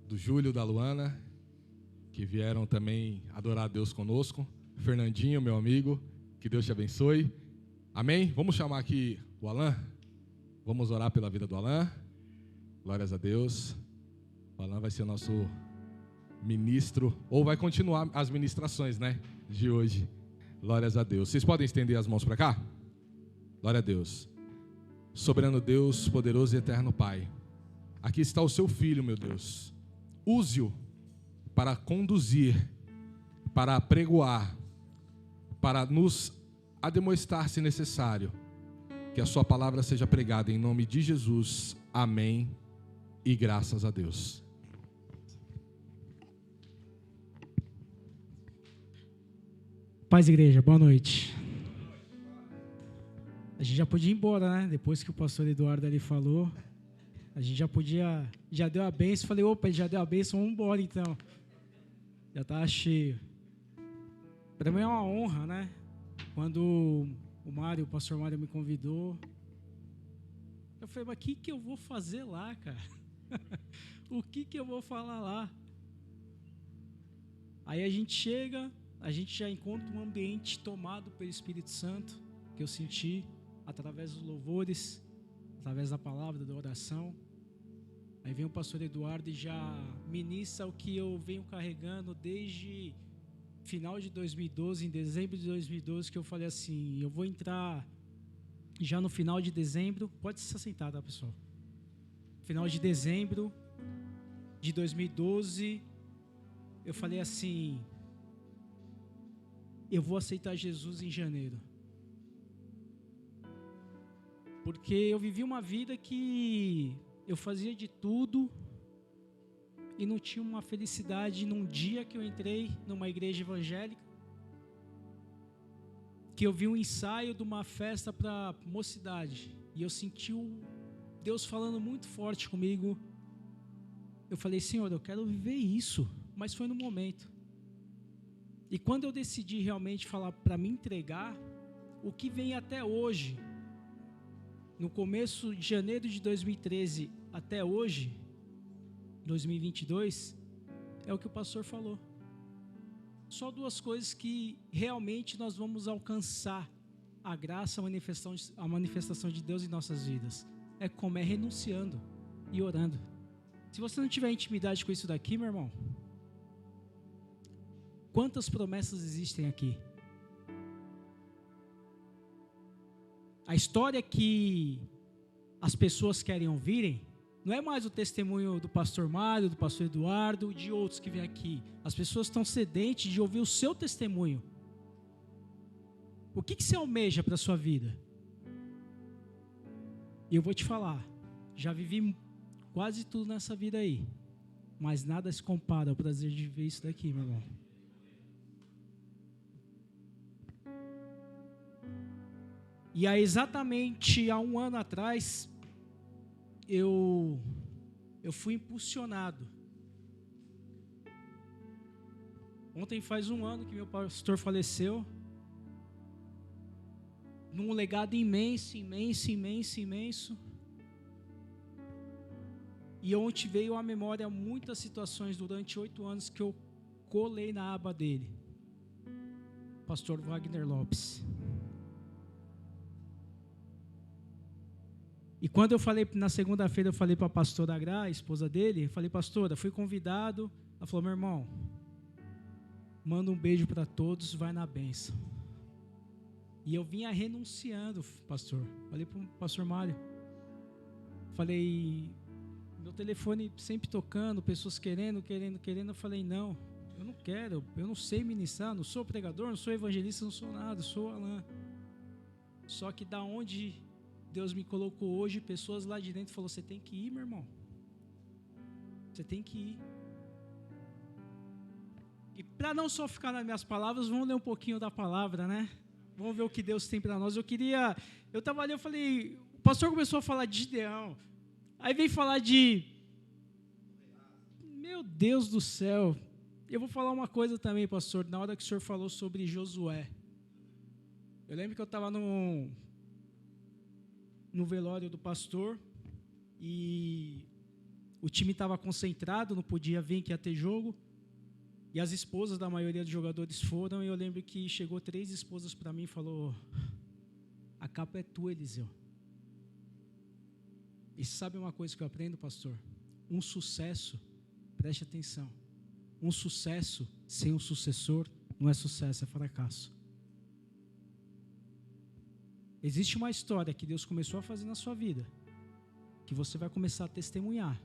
do Júlio, da Luana, que vieram também adorar a Deus conosco. Fernandinho, meu amigo, que Deus te abençoe. Amém? Vamos chamar aqui o Alan. Vamos orar pela vida do Alan. Glórias a Deus. O Alan vai ser o nosso ministro, ou vai continuar as ministrações, né, de hoje. Glórias a Deus. Vocês podem estender as mãos para cá? Glória a Deus. Soberano Deus, poderoso e eterno Pai, aqui está o seu filho, meu Deus. Use-o para conduzir, para apregoar, para nos admoestar se necessário. Que a sua palavra seja pregada em nome de Jesus. Amém. E graças a Deus. Paz, igreja, boa noite. A gente já podia ir embora, né? Depois que o pastor Eduardo ali falou, a gente já deu a bênção. Falei, opa, ele já deu a bênção, vamos embora então. Já tá cheio. Para mim é uma honra, né? Quando o pastor Mário me convidou, eu falei, mas o que eu vou fazer lá, cara? O que eu vou falar lá? Aí a gente chega, a gente já encontra um ambiente tomado pelo Espírito Santo, que eu senti através dos louvores, através da palavra, da oração. Aí vem o pastor Eduardo e já ministra o que eu venho carregando desde final de 2012, em dezembro de 2012, que eu falei assim, eu vou entrar já no final de dezembro, pode se assentar, tá, pessoal? Final de dezembro de 2012, eu falei assim, eu vou aceitar Jesus em janeiro. Porque eu vivi uma vida que eu fazia de tudo e não tinha uma felicidade num dia que eu entrei numa igreja evangélica, que eu vi um ensaio de uma festa para mocidade e eu senti Deus falando muito forte comigo. Eu falei, Senhor, eu quero viver isso, mas foi no momento. E quando eu decidi realmente falar para me entregar, o que vem até hoje, no começo de janeiro de 2013 até hoje, 2022, é o que o pastor falou. Só duas coisas que realmente nós vamos alcançar a graça, a manifestação de Deus em nossas vidas. É como? É renunciando e orando. Se você não tiver intimidade com isso daqui, meu irmão, quantas promessas existem aqui? A história que as pessoas querem ouvirem não é mais o testemunho do pastor Mário, do pastor Eduardo, de outros que vêm aqui. As pessoas estão sedentes de ouvir o seu testemunho. O que você almeja para a sua vida? E eu vou te falar, já vivi quase tudo nessa vida aí, mas nada se compara ao prazer de ver isso daqui, meu irmão. E há exatamente há um ano atrás, eu fui impulsionado. Ontem faz um ano que meu pastor faleceu, num legado imenso. E ontem veio à memória muitas situações durante 8 anos que eu colei na aba dele. Pastor Wagner Lopes. E quando eu falei, na segunda-feira, eu falei para a pastora Agra, a esposa dele, eu falei, pastora, fui convidado. Ela falou, meu irmão, manda um beijo para todos, vai na bênção. E eu vinha renunciando, pastor. Falei para o pastor Mário. Falei, meu telefone sempre tocando, pessoas querendo. Eu falei, não, eu não quero, eu não sei ministrar, não sou pregador, não sou evangelista, não sou nada, sou Alan. Só que da onde Deus me colocou hoje, pessoas lá de dentro falaram, você tem que ir, meu irmão. Você tem que ir. E para não só ficar nas minhas palavras, vamos ler um pouquinho da palavra, né? Vamos ver o que Deus tem para nós. Eu estava ali, eu falei, o pastor começou a falar de Gideão. Aí veio falar de, meu Deus do céu. Eu vou falar uma coisa também, pastor, na hora que o senhor falou sobre Josué. Eu lembro que eu estava no velório do pastor e o time estava concentrado, não podia vir que ia ter jogo, e as esposas da maioria dos jogadores foram, e eu lembro que chegou 3 esposas para mim e falou: a capa é tua, Eliseu. E sabe uma coisa que eu aprendo, pastor? Um sucesso, preste atenção, um sucesso sem um sucessor não é sucesso, é fracasso. Existe uma história que Deus começou a fazer na sua vida, que você vai começar a testemunhar.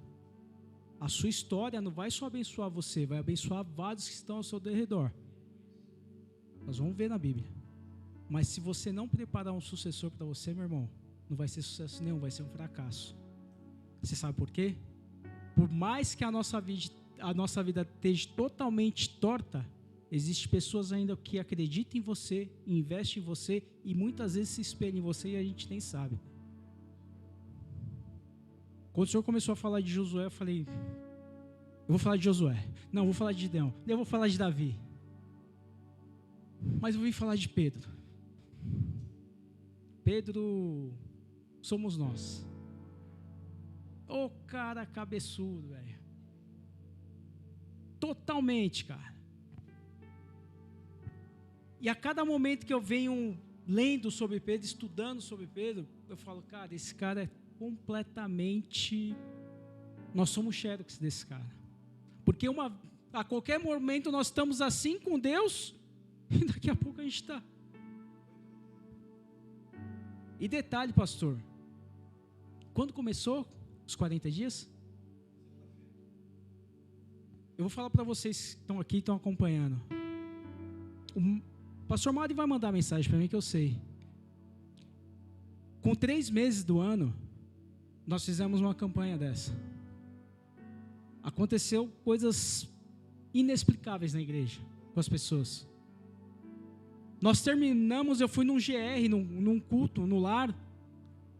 A sua história não vai só abençoar você, vai abençoar vários que estão ao seu redor. Nós vamos ver na Bíblia. Mas se você não preparar um sucessor para você, meu irmão, não vai ser sucesso nenhum, vai ser um fracasso. Você sabe por quê? Por mais que a nossa vida esteja totalmente torta, existem pessoas ainda que acreditam em você, investem em você e muitas vezes se espelham em você e a gente nem sabe. Quando o Senhor começou a falar de Josué, eu falei: eu vou falar de Josué. Não, eu vou falar de Gideão. Eu vou falar de Davi. Mas eu vim falar de Pedro. Pedro somos nós. Ô cara cabeçudo, velho. Totalmente, cara. E a cada momento que eu venho lendo sobre Pedro, estudando sobre Pedro, eu falo: cara, esse cara é completamente... Nós somos xerox desse cara. Porque a qualquer momento nós estamos assim com Deus, e daqui a pouco a gente está. E detalhe, pastor, quando começou os 40 dias? Eu vou falar para vocês que estão aqui e estão acompanhando. O pastor Mário vai mandar mensagem para mim que eu sei. Com 3 meses do ano, nós fizemos uma campanha dessa. Aconteceu coisas inexplicáveis na igreja, com as pessoas. Nós terminamos, eu fui num GR, num culto, no lar,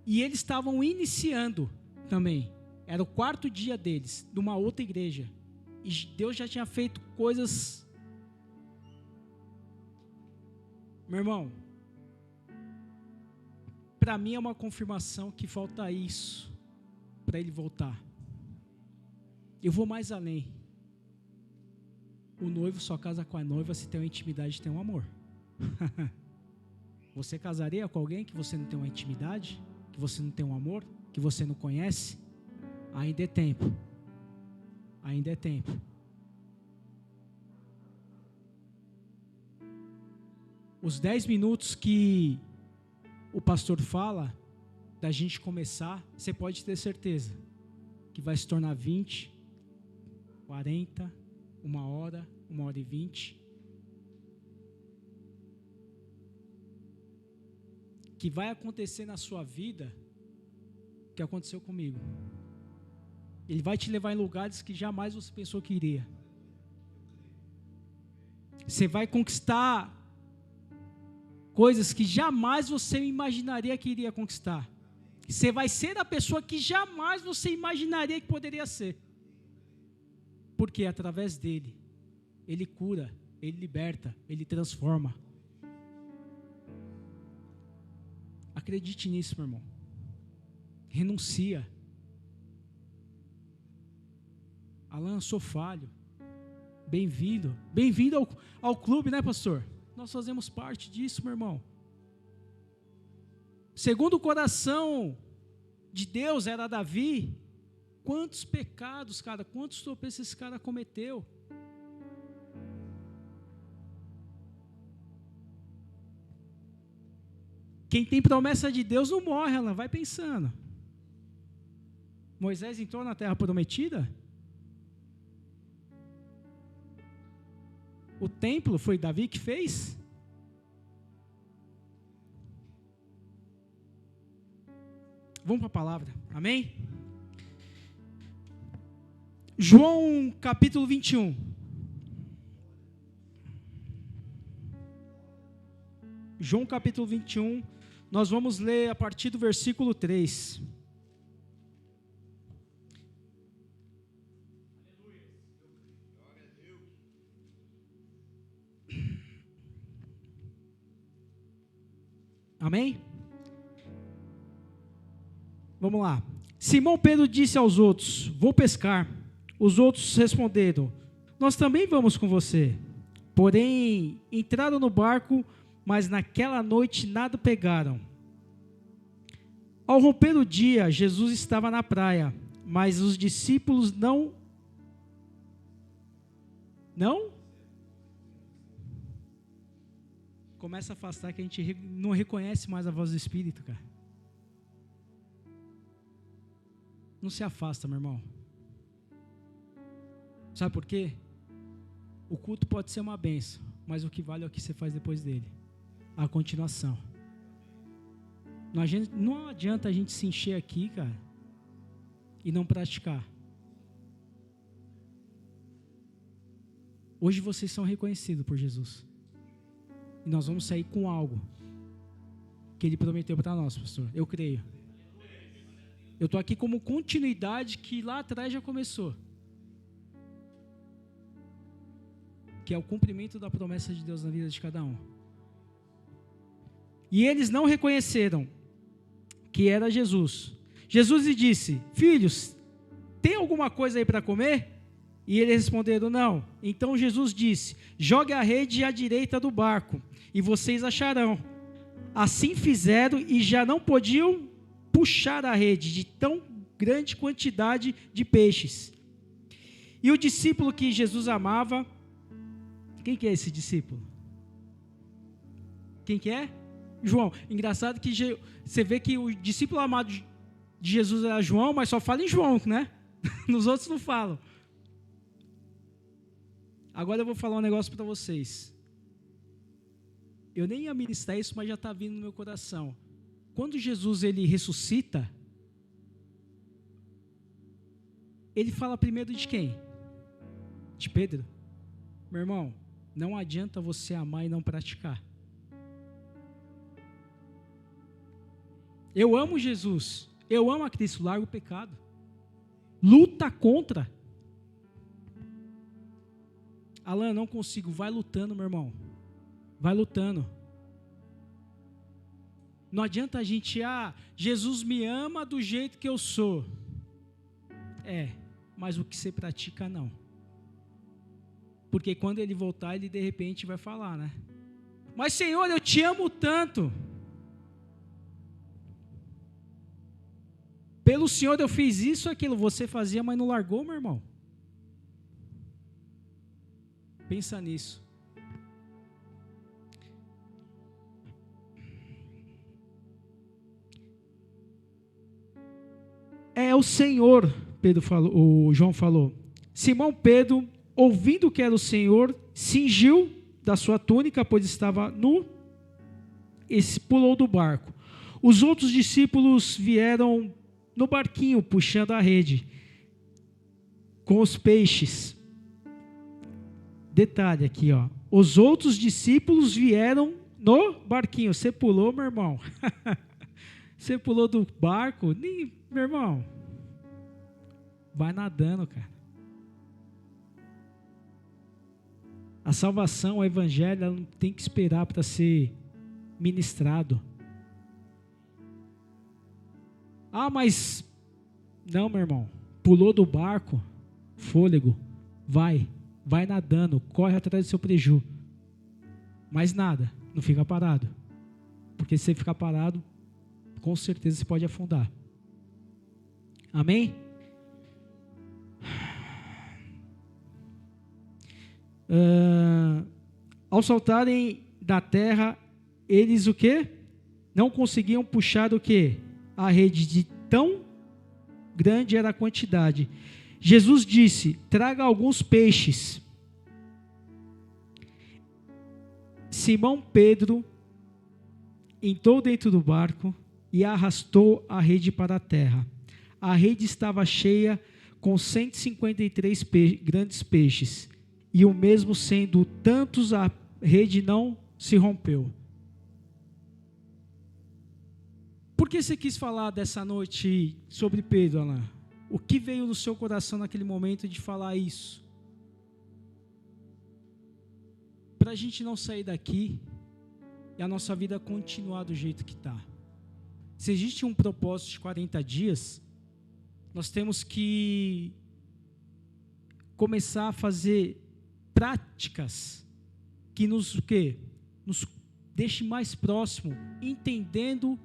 e eles estavam iniciando também. Era o 4º dia deles, de uma outra igreja. E Deus já tinha feito coisas... Meu irmão, para mim é uma confirmação que falta isso para ele voltar. Eu vou mais além. O noivo só casa com a noiva se tem uma intimidade e tem um amor. Você casaria com alguém que você não tem uma intimidade, que você não tem um amor, que você não conhece? Ainda é tempo. Ainda é tempo. Os 10 minutos que o pastor fala da gente começar, você pode ter certeza que vai se tornar 20, 40, 1 hora, 1h20. Que vai acontecer na sua vida o que aconteceu comigo. Ele vai te levar em lugares que jamais você pensou que iria. Você vai conquistar coisas que jamais você imaginaria que iria conquistar. Você vai ser a pessoa que jamais você imaginaria que poderia ser. Porque através dele, ele cura, ele liberta, ele transforma. Acredite nisso, meu irmão. Renuncia. Alan, sou falho. Bem-vindo. Bem-vindo ao clube, né, pastor? Nós fazemos parte disso, meu irmão. Segundo o coração de Deus era Davi. Quantos pecados, cara, quantos tropeços esse cara cometeu? Quem tem promessa de Deus não morre, ela vai pensando. Moisés entrou na terra prometida? O templo foi Davi que fez? Vamos para a palavra, amém? João capítulo 21. João capítulo 21, nós vamos ler a partir do versículo 3. Amém? Vamos lá. Simão Pedro disse aos outros: vou pescar. Os outros responderam: nós também vamos com você. Porém, entraram no barco, mas naquela noite nada pegaram. Ao romper o dia, Jesus estava na praia, mas os discípulos não. Começa a afastar, que a gente não reconhece mais a voz do Espírito, cara. Não se afasta, meu irmão. Sabe por quê? O culto pode ser uma bênção, mas o que vale é o que você faz depois dele. A continuação. Não adianta a gente se encher aqui, cara, e não praticar. Hoje vocês são reconhecidos por Jesus. E nós vamos sair com algo que Ele prometeu para nós, pastor. Eu creio. Eu estou aqui como continuidade que lá atrás já começou. Que é o cumprimento da promessa de Deus na vida de cada um. E eles não reconheceram que era Jesus. Jesus lhe disse: filhos, tem alguma coisa aí para comer? E eles responderam: não. Então Jesus disse: jogue a rede à direita do barco, e vocês acharão. Assim fizeram, e já não podiam puxar a rede de tão grande quantidade de peixes. E o discípulo que Jesus amava, quem que é esse discípulo? Quem que é? João. Engraçado que você vê que o discípulo amado de Jesus era João, mas só fala em João, né? Nos outros não falam. Agora eu vou falar um negócio para vocês. Eu nem ia ministrar isso, mas já está vindo no meu coração. Quando Jesus ele ressuscita, ele fala primeiro de quem? De Pedro. Meu irmão, não adianta você amar e não praticar. Eu amo Jesus, eu amo a Cristo, larga o pecado. Luta contra. Alan, não consigo, vai lutando, meu irmão. Vai lutando. Não adianta a gente, Jesus me ama do jeito que eu sou. Mas o que você pratica, não. Porque quando ele voltar, ele de repente vai falar, né? Mas Senhor, eu te amo tanto. Pelo Senhor eu fiz isso, aquilo. Você fazia, mas não largou, meu irmão. Pensa nisso. É o Senhor, o João falou. Simão Pedro, ouvindo que era o Senhor, cingiu da sua túnica, pois estava nu, e pulou do barco. Os outros discípulos vieram no barquinho, puxando a rede, com os peixes. Detalhe aqui, ó. Os outros discípulos vieram no barquinho. Você pulou, meu irmão? Você pulou do barco? Meu irmão, vai nadando, cara. A salvação, o evangelho, ela não tem que esperar para ser ministrado. Mas não, meu irmão. Pulou do barco, fôlego, vai nadando, corre atrás do seu preju. Mais nada, não fica parado. Porque se você ficar parado, com certeza você pode afundar. Amém? Ao saltarem da terra, eles o quê? Não conseguiam puxar o quê? A rede, de tão grande era a quantidade. Jesus disse: traga alguns peixes. Simão Pedro entrou dentro do barco e arrastou a rede para a terra. A rede estava cheia com 153 grandes peixes, e o mesmo sendo tantos, a rede não se rompeu. Por que você quis falar dessa noite sobre Pedro, Alain? O que veio no seu coração naquele momento de falar isso? Para a gente não sair daqui e a nossa vida continuar do jeito que está. Se existe um propósito de 40 dias, nós temos que começar a fazer práticas que nos deixe mais próximo, entendendo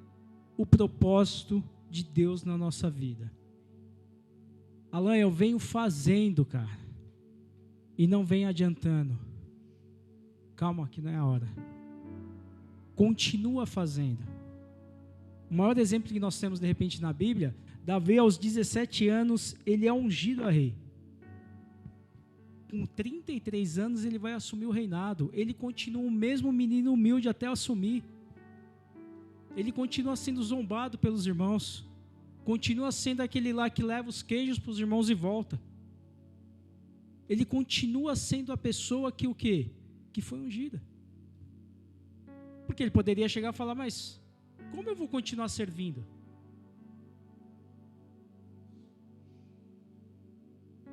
o propósito de Deus na nossa vida. Alan, eu venho fazendo, cara, e não venho adiantando. Calma, que não é a hora. Continua fazendo. O maior exemplo que nós temos, de repente, na Bíblia, Davi, aos 17 anos, ele é ungido a rei. Com 33 anos, ele vai assumir o reinado. Ele continua o mesmo menino humilde até assumir. Ele continua sendo zombado pelos irmãos. Continua sendo aquele lá que leva os queijos para os irmãos e volta. Ele continua sendo a pessoa que o quê? Que foi ungida. Porque ele poderia chegar e falar, mas como eu vou continuar servindo?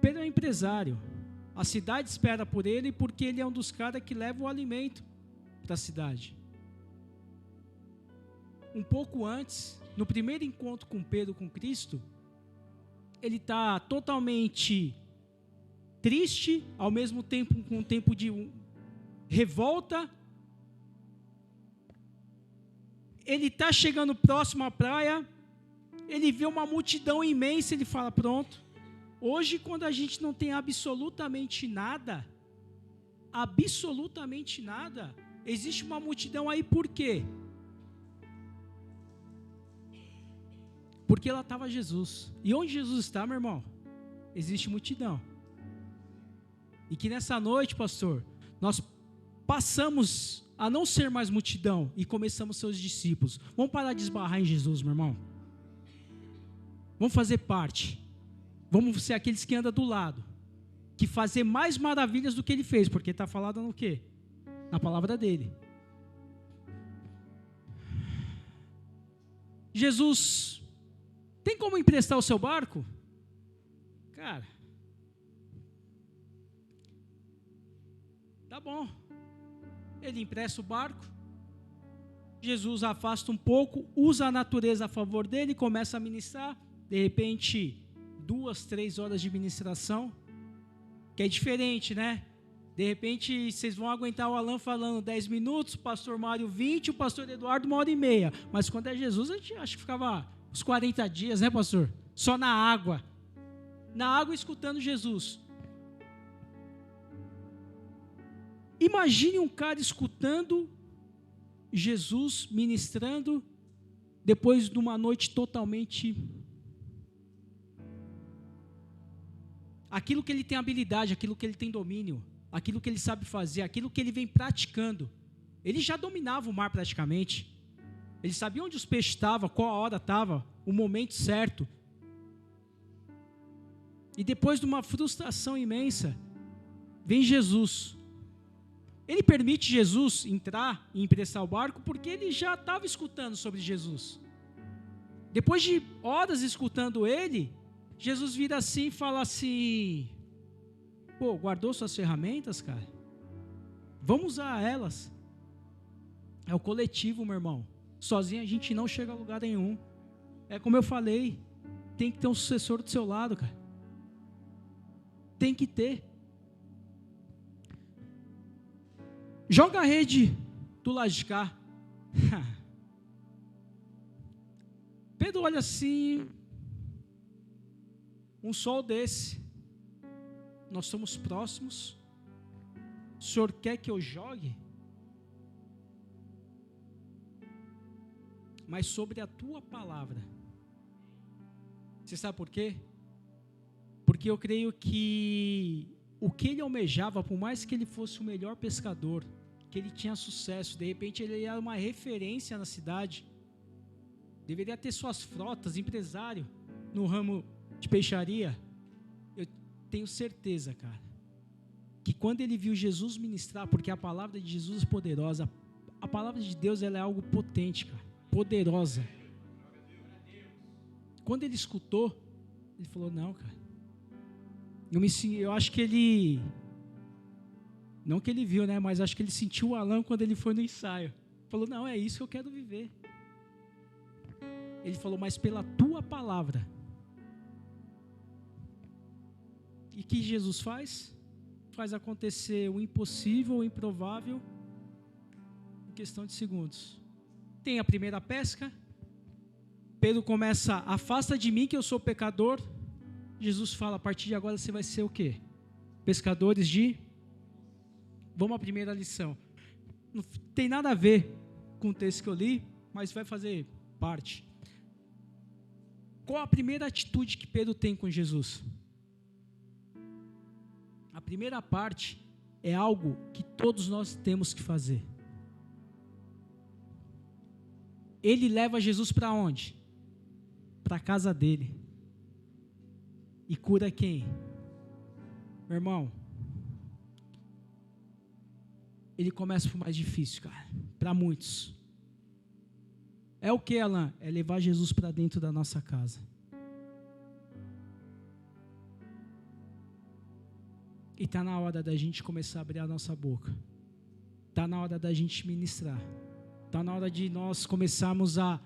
Pedro é empresário. A cidade espera por ele porque ele é um dos caras que leva o alimento para a cidade. Um pouco antes, no primeiro encontro com Pedro com Cristo, ele está totalmente triste, ao mesmo tempo com um tempo de revolta. Ele está chegando próximo à praia, ele vê uma multidão imensa, ele fala, pronto, hoje quando a gente não tem absolutamente nada, existe uma multidão aí por quê? Porque lá estava Jesus. E onde Jesus está, meu irmão? Existe multidão. E que nessa noite, pastor, nós passamos a não ser mais multidão e começamos a ser os discípulos. Vamos parar de esbarrar em Jesus, meu irmão. Vamos fazer parte. Vamos ser aqueles que andam do lado. Que fazer mais maravilhas do que ele fez. Porque está falado no quê? Na palavra dele. Jesus, tem como emprestar o seu barco? Cara, tá bom. Ele empresta o barco. Jesus afasta um pouco, usa a natureza a favor dele, começa a ministrar. De repente, 2, 3 horas de ministração, que é diferente, né? De repente, vocês vão aguentar o Alan falando 10 minutos, o pastor Mário 20, o pastor Eduardo 1h30. Mas quando é Jesus, a gente acha que ficava uns 40 dias, né, pastor? Só na água. Na água escutando Jesus. Imagine um cara escutando Jesus ministrando depois de uma noite totalmente... Aquilo que ele tem habilidade, aquilo que ele tem domínio, aquilo que ele sabe fazer, aquilo que ele vem praticando. Ele já dominava o mar praticamente. Ele sabia onde os peixes estavam, qual a hora estava, o momento certo. E depois de uma frustração imensa, vem Jesus. Ele permite Jesus entrar e emprestar o barco porque ele já estava escutando sobre Jesus. Depois de horas escutando ele, Jesus vira assim e fala assim, pô, guardou suas ferramentas, cara? Vamos usar elas. É o coletivo, meu irmão. Sozinho a gente não chega a lugar nenhum. É como eu falei, tem que ter um sucessor do seu lado, cara. Tem que ter. Joga a rede do lado de cá. Pedro olha assim, um sol desse, nós somos próximos, o senhor quer que eu jogue? Mas sobre a tua palavra. Você sabe por quê? Porque eu creio que o que ele almejava, por mais que ele fosse o melhor pescador, que ele tinha sucesso, de repente ele era uma referência na cidade, deveria ter suas frotas, empresário no ramo de peixaria. Eu tenho certeza, cara, que quando ele viu Jesus ministrar, porque a palavra de Jesus é poderosa, a palavra de Deus ela é algo potente, cara, poderosa. Quando ele escutou, ele falou, não, cara, eu acho que ele, não que ele viu, né, mas acho que ele sentiu o Alan quando ele foi no ensaio. Falou, não, é isso que eu quero viver. Ele falou, mas pela tua palavra, E o que Jesus faz? Faz acontecer o impossível, o improvável, em questão de segundos. Tem a primeira pesca. Pedro começa, afasta de mim que eu sou pecador. Jesus fala, a partir de agora você vai ser o quê? Pescadores de... Vamos à primeira lição. Não tem nada a ver com o texto que eu li, mas vai fazer parte. Qual a primeira atitude que Pedro tem com Jesus? A primeira parte é algo que todos nós temos que fazer. Ele leva Jesus para onde? Para a casa dele. E cura quem? Meu irmão, ele começa por mais difícil, cara, para muitos. É o que, Alan? É levar Jesus para dentro da nossa casa. E está na hora da gente começar a abrir a nossa boca. Está na hora da gente ministrar. Está na hora de nós começarmos a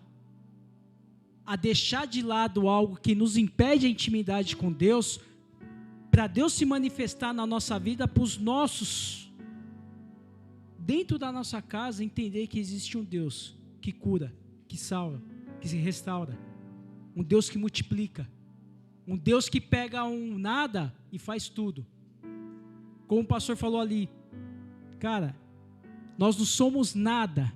deixar de lado algo que nos impede a intimidade com Deus, para Deus se manifestar na nossa vida, para os nossos, dentro da nossa casa, entender que existe um Deus que cura, que salva, que se restaura, um Deus que multiplica, um Deus que pega um nada e faz tudo. Como o pastor falou ali, cara, nós não somos nada.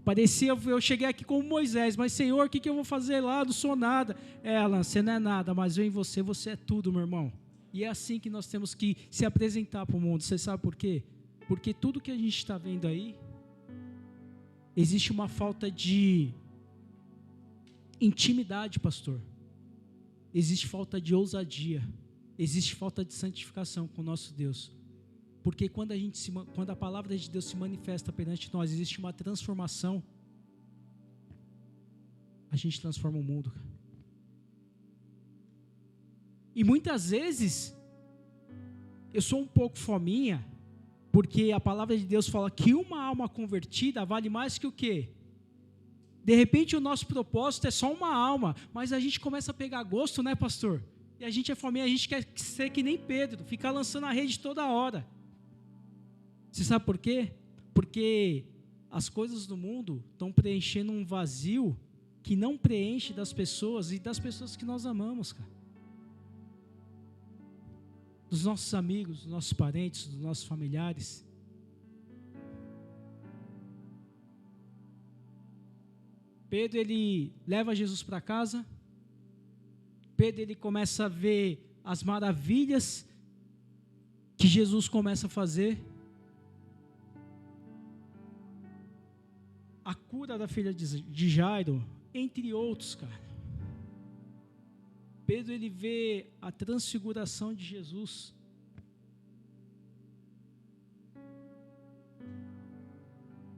Parecia, eu cheguei aqui como Moisés, mas Senhor, o que eu vou fazer lá? Não sou nada. Alan, você não é nada, mas eu em você, você é tudo, meu irmão. E é assim que nós temos que se apresentar para o mundo. Você sabe por quê? Porque tudo que a gente está vendo aí, existe uma falta de intimidade, pastor. Existe falta de ousadia. Existe falta de santificação com o nosso Deus. Porque quando a palavra de Deus se manifesta perante nós, existe uma transformação. A gente transforma o mundo. E muitas vezes, eu sou um pouco fominha, porque a palavra de Deus fala que uma alma convertida vale mais que o quê? De repente o nosso propósito é só uma alma, mas a gente começa a pegar gosto, né, pastor? E a gente é fominha, a gente quer ser que nem Pedro, ficar lançando a rede toda hora. Você sabe por quê? Porque as coisas do mundo estão preenchendo um vazio que não preenche das pessoas e das pessoas que nós amamos, cara. Dos nossos amigos, dos nossos parentes, dos nossos familiares. Pedro, ele leva Jesus para casa. Pedro, ele começa a ver as maravilhas que Jesus começa a fazer. A cura da filha de Jairo, entre outros, cara. Pedro, ele vê a transfiguração de Jesus.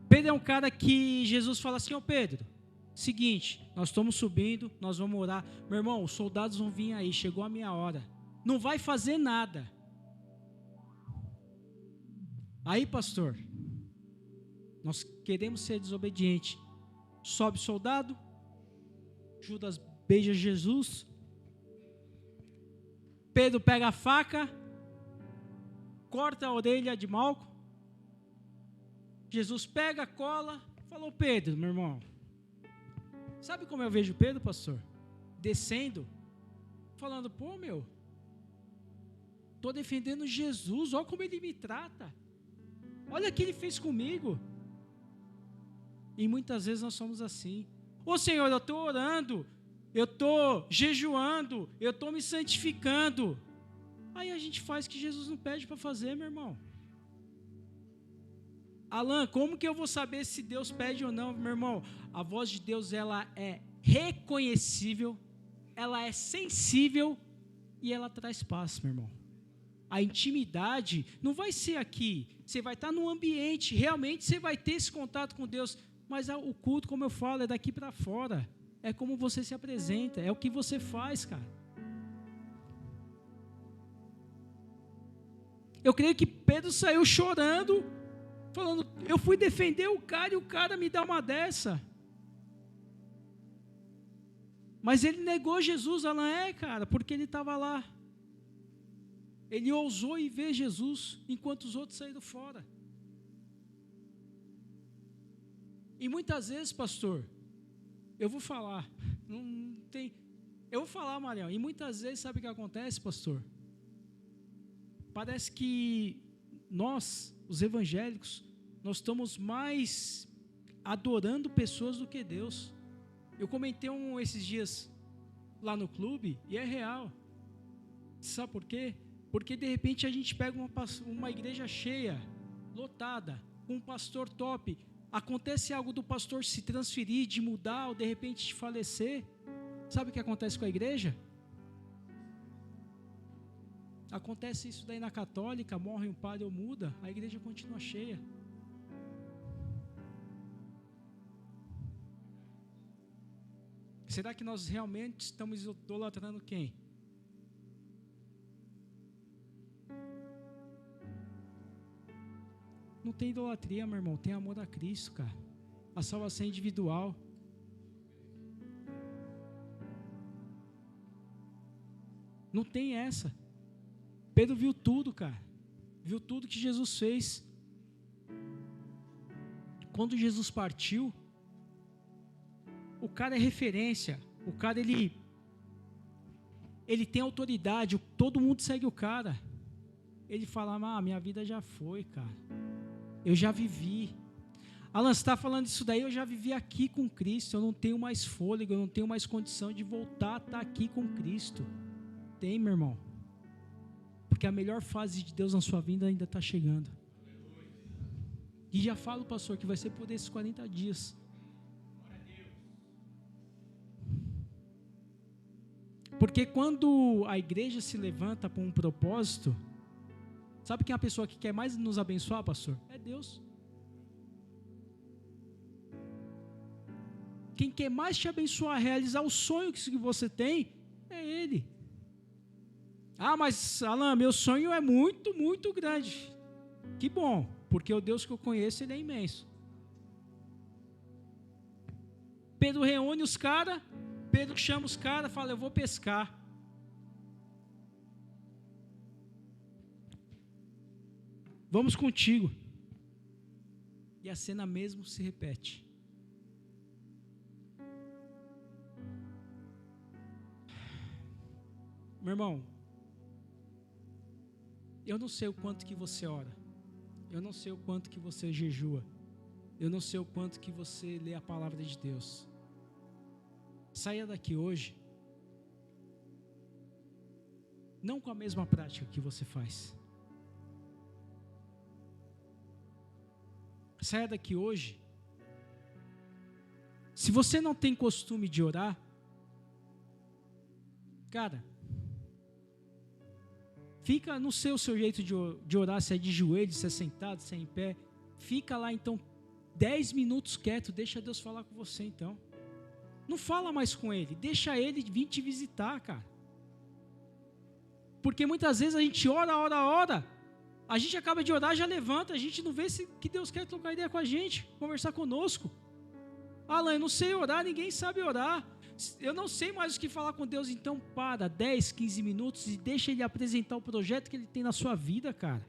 Pedro é um cara que Jesus fala assim, Pedro, seguinte, nós estamos subindo, nós vamos orar. Meu irmão, os soldados vão vir aí, chegou a minha hora. Não vai fazer nada. Aí, pastor, nós queremos ser desobedientes. Sobe soldado, Judas beija Jesus, Pedro pega a faca, corta a orelha de Malco, Jesus pega a cola, falou, Pedro, meu irmão, sabe como eu vejo Pedro, pastor? Descendo, falando, pô, meu, estou defendendo Jesus, olha como ele me trata, olha o que ele fez comigo. E muitas vezes nós somos assim. Ô Senhor, eu estou orando, eu estou jejuando, eu estou me santificando. Aí a gente faz o que Jesus não pede para fazer, meu irmão. Alan, como que eu vou saber se Deus pede ou não, meu irmão? A voz de Deus, ela é reconhecível, ela é sensível e ela traz paz, meu irmão. A intimidade não vai ser aqui, você vai estar no ambiente, realmente você vai ter esse contato com Deus. Mas o culto, como eu falo, é daqui para fora. É como você se apresenta, é o que você faz, cara. Eu creio que Pedro saiu chorando, falando, eu fui defender o cara e o cara me dá uma dessa. Mas ele negou Jesus, ela cara, porque ele estava lá. Ele ousou ir ver Jesus enquanto os outros saíram fora. E muitas vezes, pastor, eu vou falar, eu vou falar, Marião, e muitas vezes, sabe o que acontece, pastor? Parece que nós, os evangélicos, nós estamos mais adorando pessoas do que Deus. Eu comentei esses dias lá no clube, e é real. Sabe por quê? Porque de repente a gente pega uma igreja cheia, lotada, com um pastor top, acontece algo do pastor se transferir, de mudar, ou de repente de falecer. Sabe o que acontece com a igreja? Acontece isso daí na católica, morre um padre ou muda, a igreja continua cheia. Será que nós realmente estamos idolatrando quem? Não tem idolatria, meu irmão, tem amor a Cristo, cara. A salvação é individual. Não tem essa. Pedro viu tudo, cara. Viu tudo que Jesus fez. Quando Jesus partiu, o cara é referência. O cara, ele tem autoridade. Todo mundo segue o cara. Ele fala, minha vida já foi, cara. Eu já vivi. Alan, você está falando isso daí, eu já vivi aqui com Cristo. Eu não tenho mais fôlego, eu não tenho mais condição de voltar a estar aqui com Cristo. Tem, meu irmão. Porque a melhor fase de Deus na sua vida ainda está chegando. E já falo, pastor, que vai ser por esses 40 dias. Porque quando a igreja se levanta para um propósito, sabe quem é a pessoa que quer mais nos abençoar, pastor? É Deus. Quem quer mais te abençoar, realizar o sonho que você tem, é Ele. Mas Alan, meu sonho é muito, muito grande. Que bom, porque o Deus que eu conheço, Ele é imenso. Pedro reúne os caras, Pedro chama os caras, fala, eu vou pescar. Vamos contigo. E a cena mesmo se repete. Meu irmão, eu não sei o quanto que você ora. Eu não sei o quanto que você jejua. Eu não sei o quanto que você lê a palavra de Deus. Saia daqui hoje, não com a mesma prática que você faz. Saia daqui hoje. Se você não tem costume de orar, cara, fica, não sei o seu jeito de orar, se é de joelho, se é sentado, se é em pé. Fica lá então 10 minutos quieto, deixa Deus falar com você então. Não fala mais com Ele, deixa Ele vir te visitar, cara. Porque muitas vezes a gente ora, a gente acaba de orar, já levanta, a gente não vê que Deus quer trocar ideia com a gente, conversar conosco. Alan, eu não sei orar, ninguém sabe orar. Eu não sei mais o que falar com Deus, então para 10, 15 minutos e deixa Ele apresentar o projeto que Ele tem na sua vida, cara.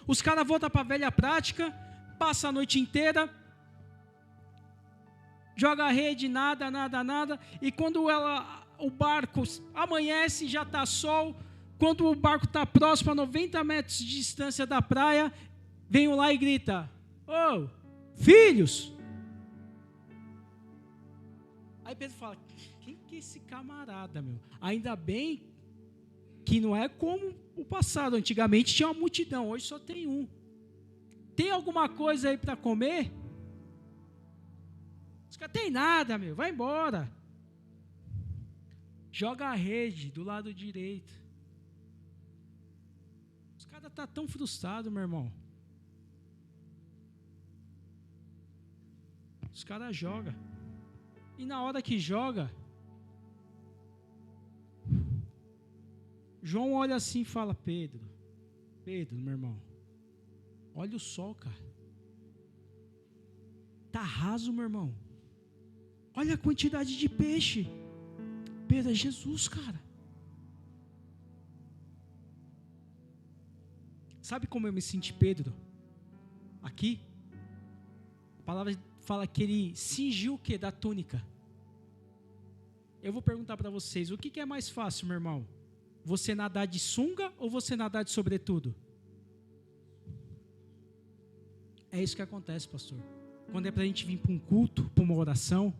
Os caras voltam para a velha prática, passa a noite inteira, joga a rede, nada, e quando o barco amanhece, já está sol, quando o barco está próximo a 90 metros de distância da praia, vem um lá e grita, filhos! Aí Pedro fala, quem que é esse camarada, meu? Ainda bem que não é como o passado, antigamente tinha uma multidão, hoje só tem um. Tem alguma coisa aí para comer? Os caras, tem nada, meu, vai embora. Joga a rede do lado direito. Os caras estão tão frustrados, meu irmão. Os caras jogam. E na hora que joga, João olha assim e fala, Pedro, meu irmão, olha o sol, cara. Tá raso, meu irmão. Olha a quantidade de peixe. Pedro, é Jesus, cara. Sabe como eu me senti, Pedro? Aqui, a palavra fala que ele cingiu o quê? Da túnica. Eu vou perguntar para vocês, o que é mais fácil, meu irmão? Você nadar de sunga ou você nadar de sobretudo? É isso que acontece, pastor. Quando é para a gente vir para um culto, para uma oração,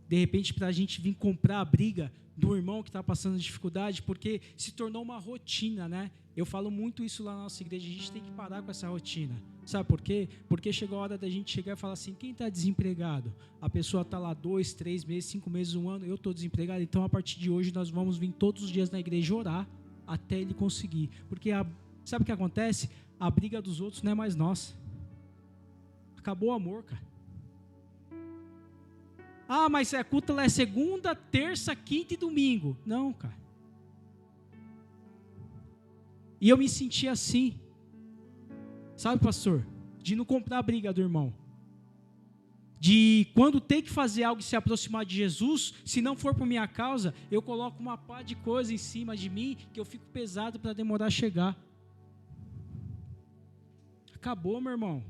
de repente para a gente vir comprar a briga do irmão que está passando dificuldade, porque se tornou uma rotina, né? Eu falo muito isso lá na nossa igreja, a gente tem que parar com essa rotina. Sabe por quê? Porque chegou a hora da gente chegar e falar assim, quem está desempregado? A pessoa está lá 2, 3 meses, 5 meses, 1 ano, eu estou desempregado, então a partir de hoje nós vamos vir todos os dias na igreja orar até ele conseguir. Porque sabe o que acontece? A briga dos outros não é mais nossa. Acabou o amor, cara. Ah, mas a culto lá é segunda, terça, quinta e domingo. Não, cara. E eu me senti assim. Sabe, pastor? De não comprar a briga do irmão. De quando tem que fazer algo e se aproximar de Jesus, se não for por minha causa, eu coloco uma pá de coisa em cima de mim, que eu fico pesado para demorar a chegar. Acabou, meu irmão.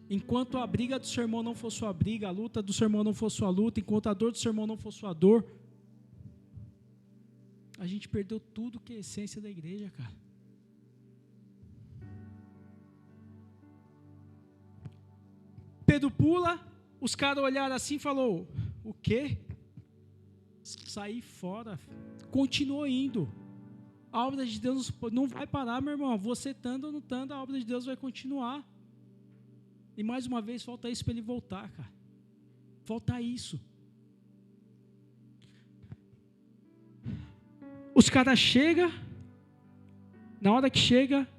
Enquanto a briga do seu irmão não for sua briga, a luta do seu irmão não for sua luta, enquanto a dor do seu irmão não for sua dor, a gente perdeu tudo que é a essência da igreja, cara. Pedro pula, os caras olharam assim e falou, o quê? Saí fora, continuou indo. A obra de Deus não vai parar, meu irmão. Você estando ou não estando, a obra de Deus vai continuar. E mais uma vez, falta isso para ele voltar, cara. Falta isso. Os caras chegam, na hora que chega,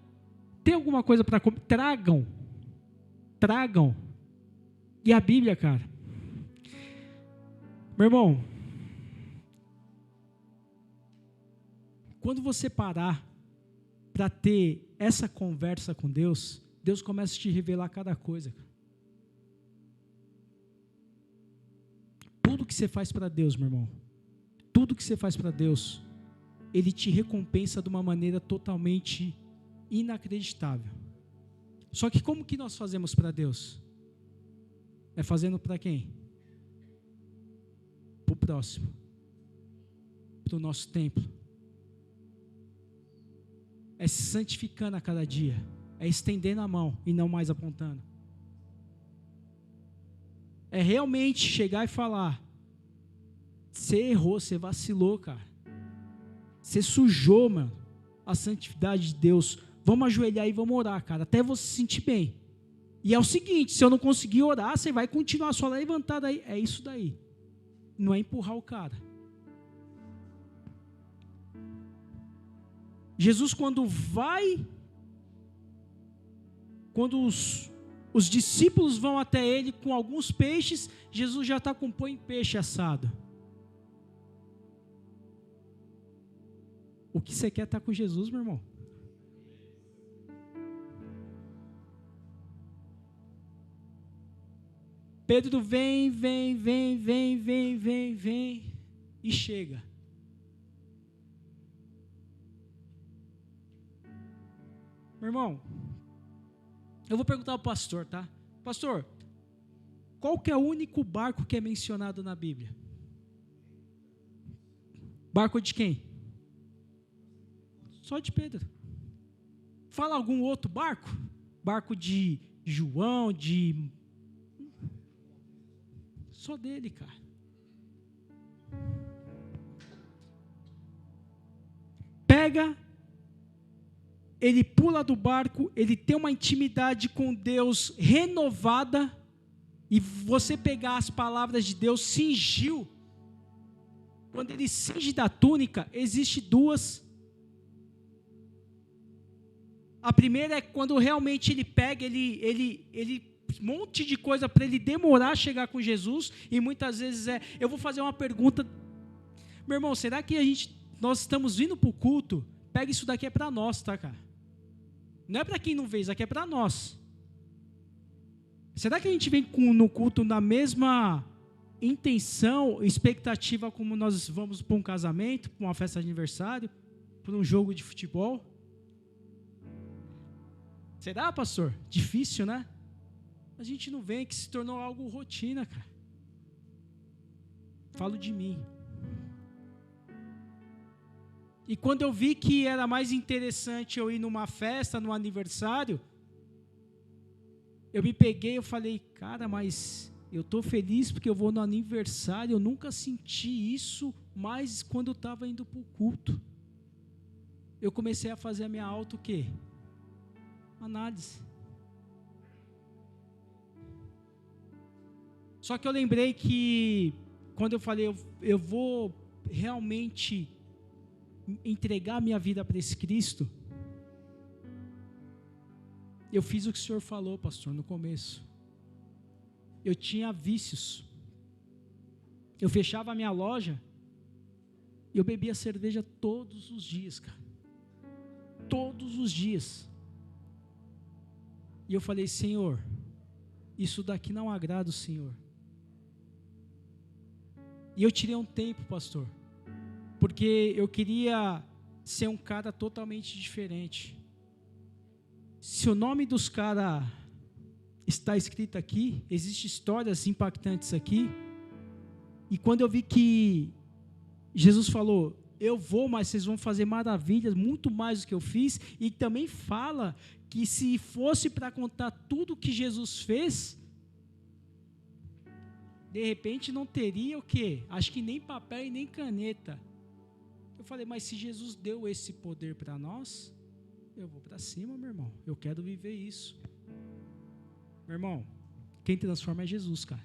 tem alguma coisa para comer? Tragam. E a Bíblia, cara. Meu irmão, quando você parar para ter essa conversa com Deus, Deus começa a te revelar cada coisa. Tudo que você faz para Deus, meu irmão, tudo que você faz para Deus, Ele te recompensa de uma maneira totalmente inacreditável. Só que como que nós fazemos para Deus? É fazendo para quem? Para o próximo. Para o nosso templo. É se santificando a cada dia. É estendendo a mão e não mais apontando. É realmente chegar e falar, você errou, você vacilou, cara. Você sujou, mano, a santidade de Deus. Vamos ajoelhar e vamos orar, cara, até você se sentir bem. E é o seguinte, se eu não conseguir orar, você vai continuar só levantado aí. É isso daí. Não é empurrar o cara. Jesus, quando os discípulos vão até ele com alguns peixes, Jesus já está com peixe assado. O que você quer estar com Jesus, meu irmão? Pedro vem e chega. Meu irmão, eu vou perguntar ao pastor, tá? Pastor, qual que é o único barco que é mencionado na Bíblia? Barco de quem? Só de Pedro. Fala algum outro barco? Barco de João, só dele, cara. Pega, ele pula do barco, ele tem uma intimidade com Deus renovada, e você pegar as palavras de Deus, cingiu. Quando ele cinge da túnica, existe duas. A primeira é quando realmente ele pega, ele um monte de coisa para ele demorar a chegar com Jesus, e muitas vezes eu vou fazer uma pergunta, meu irmão, será que nós estamos vindo para o culto? Pega isso daqui, é para nós, tá, cara? Não é para quem não veio, isso aqui é para nós. Será que a gente vem no culto na mesma intenção, expectativa como nós vamos para um casamento, para uma festa de aniversário, para um jogo de futebol? Será, pastor? Difícil, né? A gente não vê que se tornou algo rotina, cara. Falo de mim. E quando eu vi que era mais interessante eu ir numa festa, num aniversário, eu me peguei, eu falei, cara, mas eu estou feliz porque eu vou no aniversário, eu nunca senti isso mais quando eu estava indo para o culto. Eu comecei a fazer a minha auto o quê? Análise. Só que eu lembrei que quando eu falei, eu vou realmente entregar minha vida para esse Cristo, eu fiz o que o senhor falou, pastor, no começo. Eu tinha vícios. Eu fechava a minha loja e eu bebia cerveja todos os dias, cara. Todos os dias. E eu falei, Senhor, isso daqui não agrada o Senhor. E eu tirei um tempo, pastor, porque eu queria ser um cara totalmente diferente. Se o nome dos caras está escrito aqui, existem histórias impactantes aqui, e quando eu vi que Jesus falou, eu vou, mas vocês vão fazer maravilhas, muito mais do que eu fiz, e também fala que se fosse para contar tudo que Jesus fez, de repente não teria o quê? Acho que nem papel e nem caneta. Eu falei, mas se Jesus deu esse poder para nós, eu vou para cima, meu irmão. Eu quero viver isso. Meu irmão, quem transforma é Jesus, cara.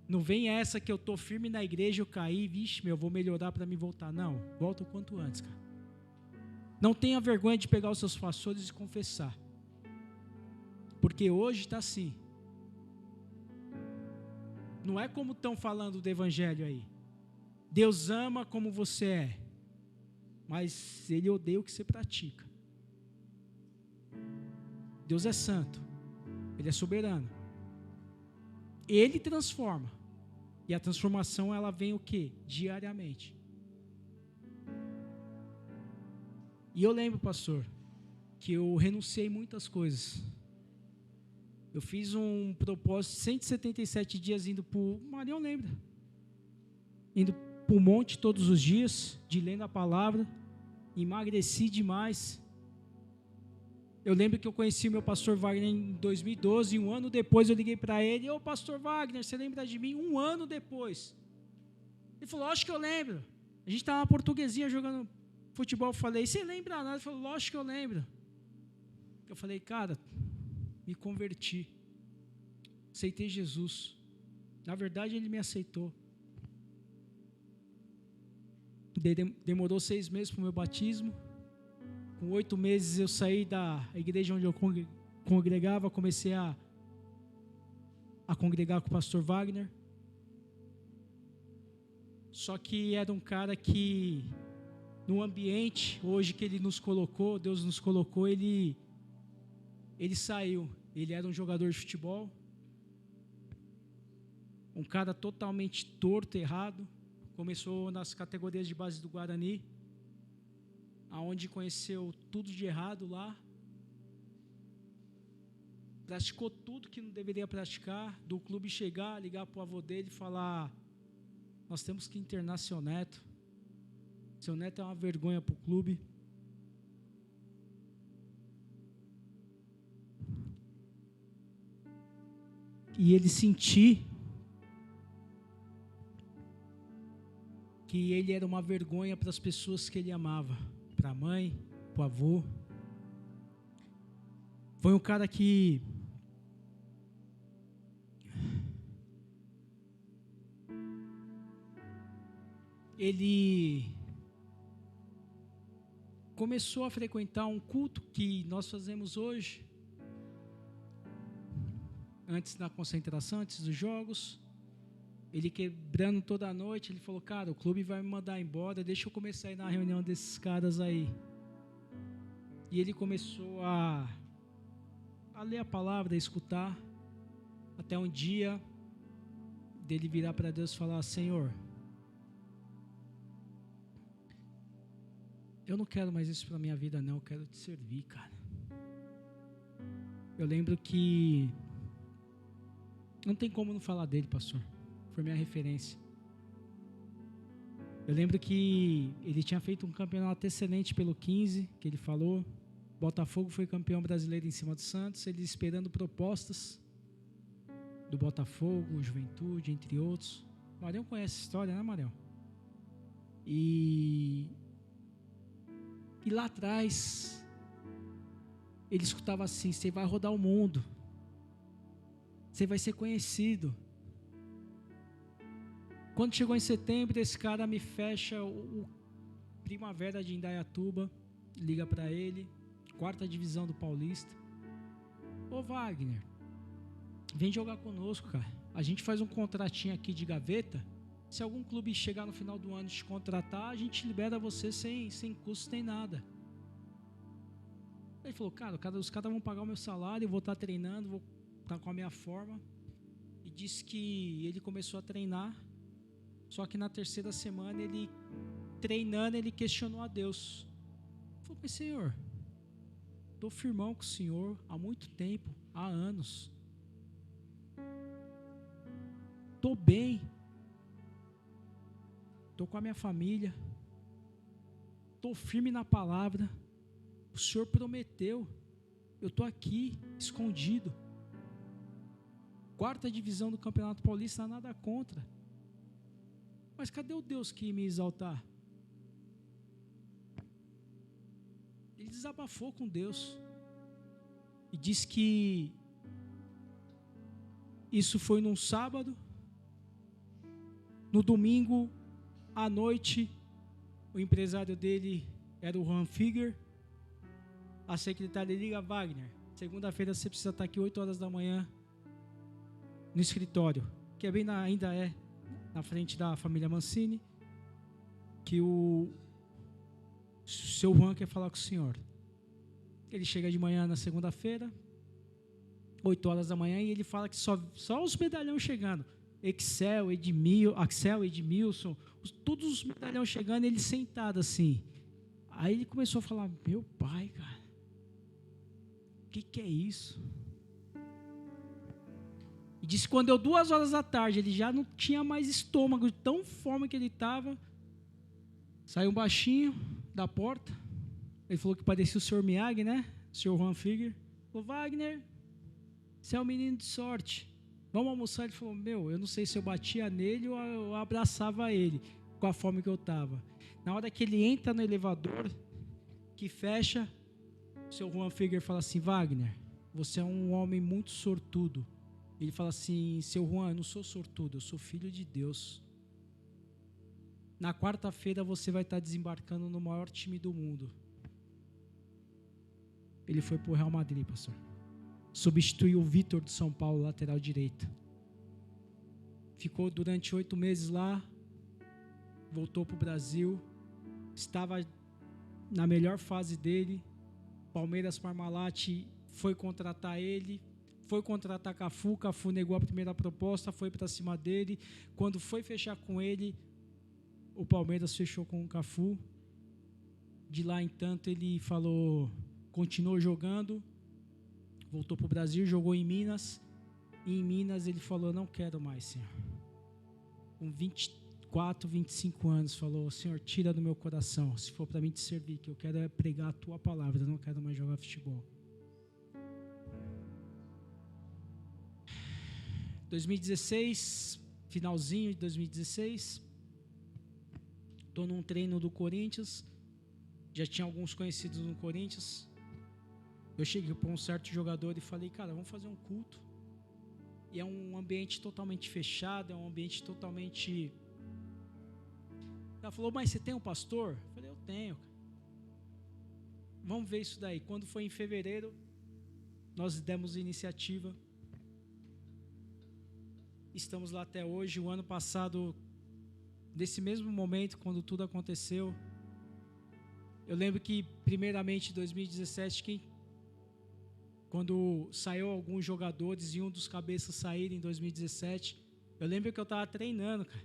Não vem essa que eu estou firme na igreja, eu caí, vixe, eu vou melhorar para me voltar. Não, volta o quanto antes, cara. Não tenha vergonha de pegar os seus pastores e confessar. Porque hoje está assim. Não é como estão falando do evangelho aí. Deus ama como você é, mas Ele odeia o que você pratica. Deus é santo, Ele é soberano. Ele transforma. E a transformação, ela vem o quê? Diariamente. E eu lembro, pastor, que eu renunciei muitas coisas. Eu fiz um propósito, 177 dias indo para o... Marião lembra. Indo para o monte todos os dias, de lendo a palavra. Emagreci demais. Eu lembro que eu conheci o meu pastor Wagner em 2012, e um ano depois eu liguei para ele, ô pastor Wagner, você lembra de mim? Um ano depois. Ele falou, lógico que eu lembro. A gente estava na Portuguesinha jogando futebol, eu falei, você lembra nada? Ele falou, lógico que eu lembro. Eu falei, cara, me converti. Aceitei Jesus. Na verdade, Ele me aceitou. Demorou 6 meses para o meu batismo. Com 8 meses eu saí da igreja onde eu congregava, comecei a congregar com o pastor Wagner. Só que era um cara que, no ambiente hoje que ele nos colocou, Deus nos colocou, ele saiu. Ele era um jogador de futebol, um cara totalmente torto, errado. Começou nas categorias de base do Guarani, aonde conheceu tudo de errado lá, praticou tudo que não deveria praticar, do clube chegar, ligar para o avô dele e falar, nós temos que internar seu neto, é uma vergonha para o clube. E ele sentir que ele era uma vergonha para as pessoas que ele amava, para a mãe, para o avô. Foi um cara que ele começou a frequentar um culto que nós fazemos hoje, antes da concentração, antes dos jogos. Ele quebrando toda a noite, ele falou, cara, o clube vai me mandar embora, deixa eu começar a ir na reunião desses caras aí. E ele começou a ler a palavra, a escutar, até um dia dele virar para Deus e falar, Senhor, eu não quero mais isso para a minha vida não, eu quero te servir, cara. Eu lembro que não tem como não falar dele, pastor. Foi minha referência. Eu lembro que ele tinha feito um campeonato excelente pelo 15, que ele falou. Botafogo foi campeão brasileiro em cima do Santos, ele esperando propostas do Botafogo, Juventude, entre outros. O Marião conhece a história, né, Marião? E lá atrás, ele escutava assim: você vai rodar o mundo, você vai ser conhecido. Quando chegou em setembro, esse cara me fecha o Primavera de Indaiatuba, liga para ele, 4ª divisão do Paulista. Ô Wagner, vem jogar conosco, cara. A gente faz um contratinho aqui de gaveta. Se algum clube chegar no final do ano e te contratar, a gente libera você sem custo, nem nada. Ele falou: cara, os caras vão pagar o meu salário, eu vou estar treinando, vou estar com a minha forma. E disse que ele começou a treinar. Só que na 3ª semana, ele treinando, ele questionou a Deus. Ele falou: mas Senhor, estou firmão com o Senhor há muito tempo, há anos. Estou bem. Estou com a minha família. Estou firme na palavra. O Senhor prometeu. Eu estou aqui, escondido. 4ª divisão do Campeonato Paulista, nada contra. Mas cadê o Deus que ia me exaltar? Ele desabafou com Deus. E disse que isso foi num sábado. No domingo, à noite, o empresário dele era o Juan Figuer. A secretária liga: Wagner, segunda-feira você precisa estar aqui 8 horas da manhã no escritório, que ainda é na frente da família Mancini, que o seu Juan quer falar com o senhor. Ele chega de manhã na segunda-feira, 8 horas da manhã, e ele fala que só os medalhões chegando. Axel, Edmilson, todos os medalhões chegando, ele sentado assim. Aí ele começou a falar: meu pai, cara, o que é isso? E disse que quando deu 2 horas da tarde, ele já não tinha mais estômago, de tão fome que ele estava. Saiu um baixinho da porta. Ele falou que parecia o Sr. Miyagi, né? O Sr. Juan Figuer. Falou: Wagner, você é um menino de sorte. Vamos almoçar? Ele falou: eu não sei se eu batia nele ou eu abraçava ele, com a fome que eu estava. Na hora que ele entra no elevador, que fecha, o Sr. Juan Figuer fala assim: Wagner, você é um homem muito sortudo. Ele fala assim: seu Juan, eu não sou sortudo, eu sou filho de Deus. Na quarta-feira você vai estar desembarcando no maior time do mundo. Ele foi para o Real Madrid, pastor. Substituiu o Vitor do São Paulo, lateral direito. Ficou durante 8 meses lá. Voltou para o Brasil. Estava na melhor fase dele. Palmeiras Parmalat foi contratar ele. Foi contratar Cafu. Cafu negou a primeira proposta. Foi para cima dele. Quando foi fechar com ele, o Palmeiras fechou com o Cafu. De lá, entanto, ele falou... Continuou jogando, voltou para o Brasil, jogou em Minas. E em Minas ele falou: não quero mais, Senhor. Com 24, 25 anos, falou: Senhor, tira do meu coração, se for para mim te servir, que eu quero é pregar a tua palavra, eu não quero mais jogar futebol. 2016, finalzinho de 2016, estou num treino do Corinthians, já tinha alguns conhecidos no Corinthians. Eu cheguei para um certo jogador e falei: cara, vamos fazer um culto. E é um ambiente totalmente fechado, é um ambiente totalmente... Ela falou: mas você tem um pastor? Eu falei: eu tenho. Vamos ver isso daí. Quando foi em fevereiro, nós demos iniciativa. Estamos lá até hoje. O ano passado, nesse mesmo momento, quando tudo aconteceu, eu lembro que, primeiramente, em 2017, quando saiu alguns jogadores e um dos cabeças saíram em 2017, eu lembro que eu estava treinando, cara.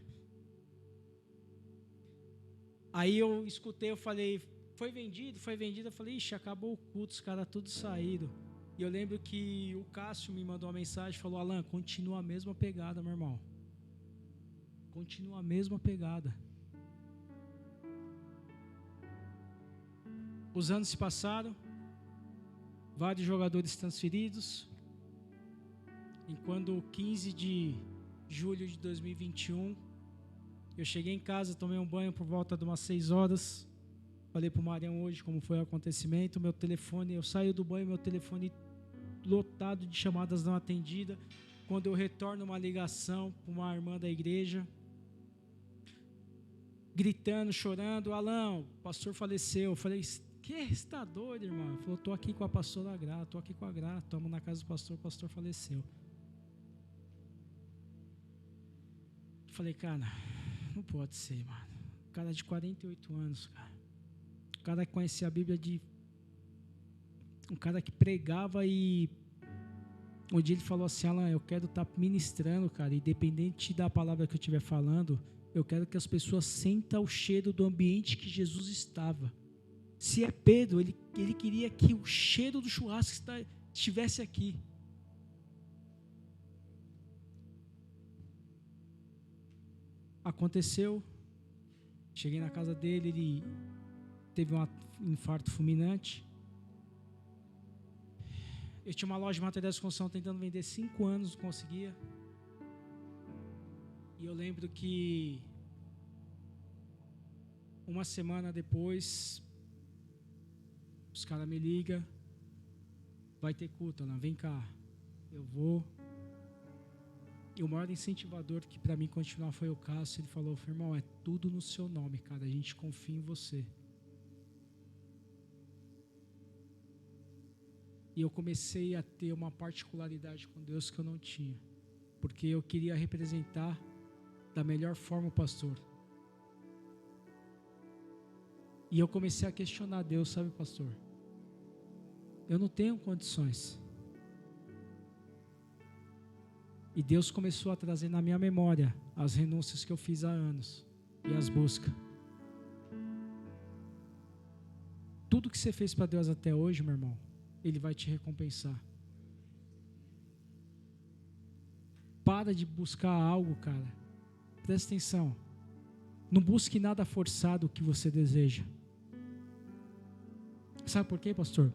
Aí eu escutei, eu falei: foi vendido? Eu falei: ixi, acabou o culto, os caras todos saíram. E eu lembro que o Cássio me mandou uma mensagem, falou: Alan, continua a mesma pegada, meu irmão. Continua a mesma pegada. Os anos se passaram, vários jogadores transferidos. E quando 15 de julho de 2021, eu cheguei em casa, tomei um banho por volta de umas 6 horas. Falei para o Marião hoje como foi o acontecimento. Meu telefone, eu saio do banho, meu telefone lotado de chamadas não atendidas. Quando eu retorno uma ligação para uma irmã da igreja, gritando, chorando: Alan, o pastor faleceu. Eu falei: que? Você está doido, irmão? Ele falou: estou aqui com a pastora Gra, estou aqui com a Gra, estamos na casa do pastor, o pastor faleceu. Eu falei: cara, não pode ser, mano. Um cara de 48 anos, cara. Um cara que conhecia a Bíblia um cara que pregava, e um dia ele falou assim: Alan, eu quero estar ministrando, cara, independente da palavra que eu estiver falando, eu quero que as pessoas sintam o cheiro do ambiente que Jesus estava. Se é Pedro, ele queria que o cheiro do churrasco estivesse aqui. Aconteceu, cheguei na casa dele, ele teve um infarto fulminante. Eu tinha uma loja de materiais de construção tentando vender 5 anos, não conseguia. E eu lembro que uma semana depois, os caras me ligam: vai ter culto, Ana, vem cá. Eu vou. E o maior incentivador que para mim continuar foi o Cássio. Ele falou: irmão, é tudo no seu nome, cara, a gente confia em você. E eu comecei a ter uma particularidade com Deus que eu não tinha, porque eu queria representar da melhor forma o pastor. E eu comecei a questionar Deus, sabe, pastor? Eu não tenho condições. E Deus começou a trazer na minha memória as renúncias que eu fiz há anos e as buscas. Tudo que você fez para Deus até hoje, meu irmão, Ele vai te recompensar. Para de buscar algo, cara. Presta atenção. Não busque nada forçado que você deseja. Sabe por quê, pastor?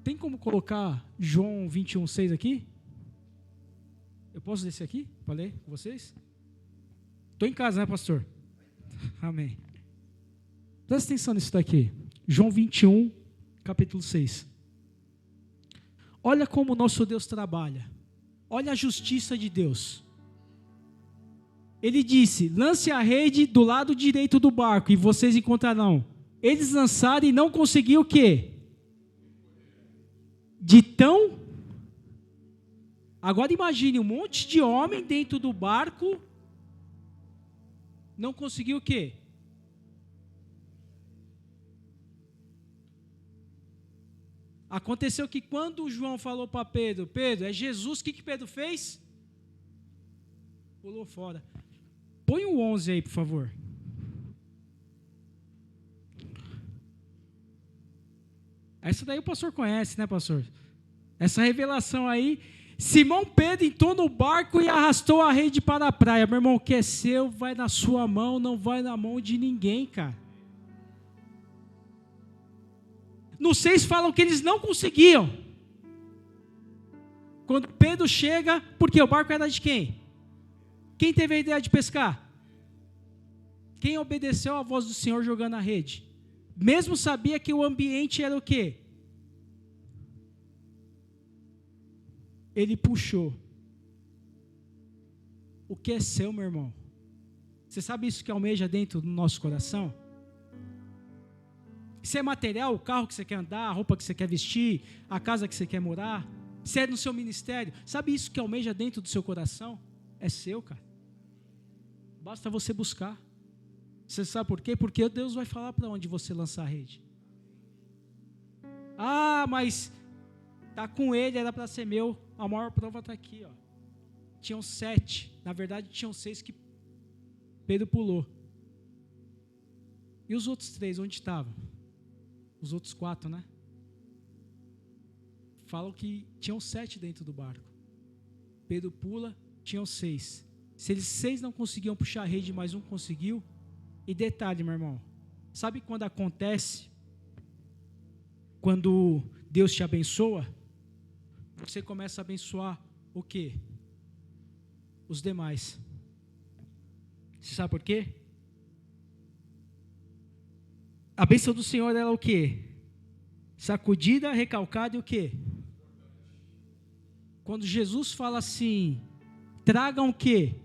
Tem como colocar João 21:6 aqui? Eu posso descer aqui para ler com vocês? Estou em casa, né, pastor? Amém. Presta atenção nisso daqui. João 21, capítulo 6. Olha como o nosso Deus trabalha. Olha a justiça de Deus. Ele disse: lance a rede do lado direito do barco e vocês encontrarão. Eles lançaram e não conseguiram o quê? De tão... Agora imagine um monte de homem dentro do barco, não conseguiu o quê? Aconteceu que quando João falou para Pedro: Pedro, é Jesus, o que Pedro fez? Pulou fora. Põe o 11 aí, por favor. Essa daí o pastor conhece, né, pastor? Essa revelação aí. Simão Pedro entrou no barco e arrastou a rede para a praia. Meu irmão, o que é seu vai na sua mão, não vai na mão de ninguém, cara. No 6 falam que eles não conseguiam. Quando Pedro chega, porque o barco era de quem? Quem teve a ideia de pescar? Quem obedeceu à voz do Senhor jogando a rede? Mesmo sabia que o ambiente era o quê? Ele puxou. O que é seu, meu irmão? Você sabe isso que almeja dentro do nosso coração? Se é material, o carro que você quer andar, a roupa que você quer vestir, a casa que você quer morar, se é no seu ministério, sabe isso que almeja dentro do seu coração? É seu, cara. Basta você buscar. Você sabe por quê? Porque Deus vai falar para onde você lançar a rede. Ah, mas tá com ele, era para ser meu. A maior prova está aqui, ó. Tinham 7. Na verdade, tinham 6 que Pedro pulou. E os outros 3, onde estavam? Os outros 4, né? falam que tinham 7 dentro do barco. Pedro pula, tinham 6. Se eles 6 não conseguiam puxar a rede, mais um conseguiu. E detalhe, meu irmão, sabe quando acontece? Quando Deus te abençoa, você começa a abençoar o quê? Os demais. Você sabe por quê? A bênção do Senhor, ela é o quê? Sacudida, recalcada e o quê? Quando Jesus fala assim, tragam o quê?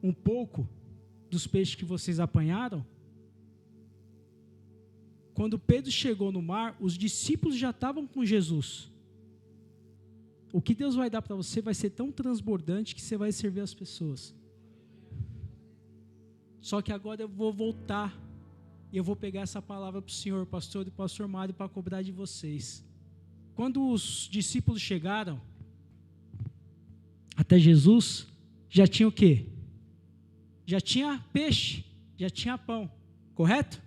Um pouco dos peixes que vocês apanharam. Quando Pedro chegou no mar, os discípulos já estavam com Jesus. O que Deus vai dar para você vai ser tão transbordante que você vai servir as pessoas. Só que agora eu vou voltar e eu vou pegar essa palavra para o senhor, pastor e pastor Mário, para cobrar de vocês. Quando os discípulos chegaram até Jesus, já tinha o quê? Já tinha peixe, já tinha pão, correto?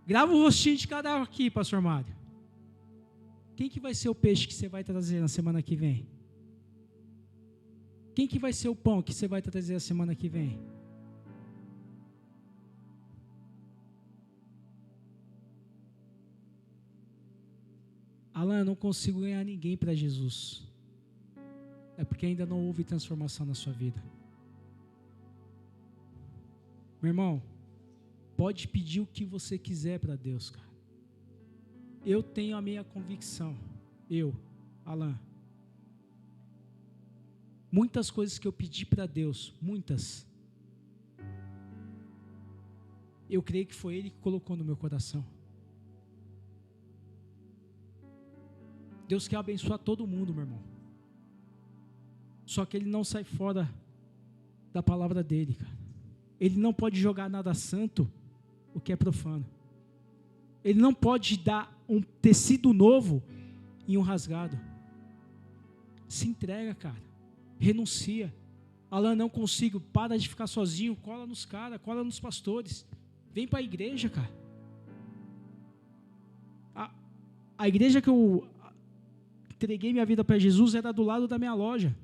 Grava o rostinho de cada um aqui, pastor Mário. Quem que vai ser o peixe que você vai trazer na semana que vem? Quem que vai ser o pão que você vai trazer na semana que vem? Alan, eu não consigo ganhar ninguém para Jesus. É porque ainda não houve transformação na sua vida. Meu irmão, pode pedir o que você quiser para Deus, cara. Eu tenho a minha convicção. Alan. Muitas coisas que eu pedi para Deus, muitas. Eu creio que foi Ele que colocou no meu coração. Deus quer abençoar todo mundo, meu irmão. Só que Ele não sai fora da palavra dEle, cara. Ele não pode jogar nada santo, o que é profano. Ele não pode dar um tecido novo em um rasgado. Se entrega, cara. Renuncia. Alan, não consigo. Para de ficar sozinho. Cola nos caras, cola nos pastores. Vem para a igreja, cara. A igreja que eu entreguei minha vida para Jesus era do lado da minha loja.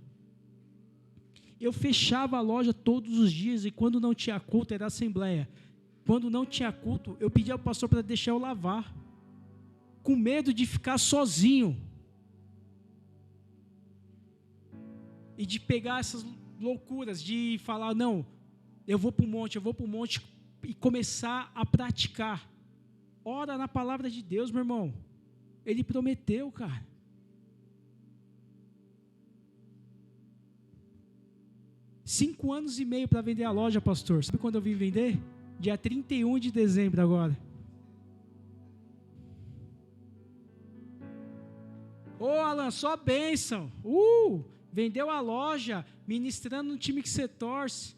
Eu fechava a loja todos os dias e quando não tinha culto era assembleia. Quando não tinha culto, eu pedia ao pastor para deixar eu lavar. Com medo de ficar sozinho. E de pegar essas loucuras, de falar, não, eu vou para o monte e começar a praticar. Ora na palavra de Deus, meu irmão. Ele prometeu, cara. Cinco anos e meio para vender a loja, pastor. Sabe quando eu vim vender? Dia 31 de dezembro agora. Ô, Alan, só bênção. Vendeu a loja, ministrando no time que você torce.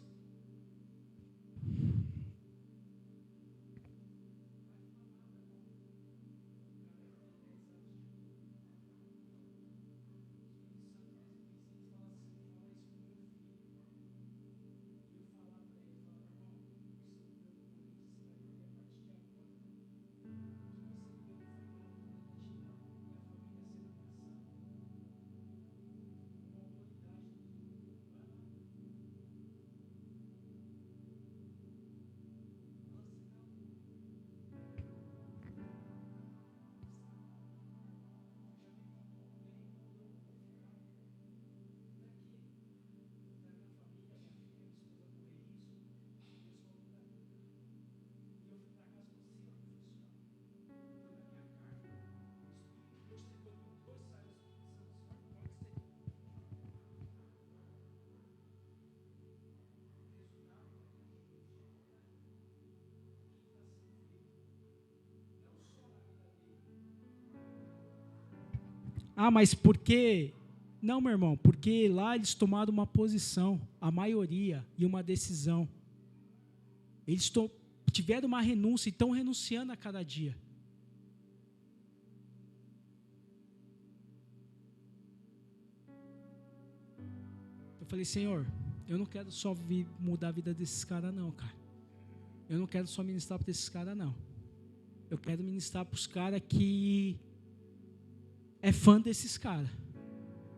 Ah, mas por quê? Não, meu irmão, porque lá eles tomaram uma posição, a maioria, e uma decisão. Eles tiveram uma renúncia e estão renunciando a cada dia. Eu falei, Senhor, eu não quero só mudar a vida desses caras não, cara. Eu não quero só ministrar para esses caras não. Eu quero ministrar para os caras que é fã desses caras.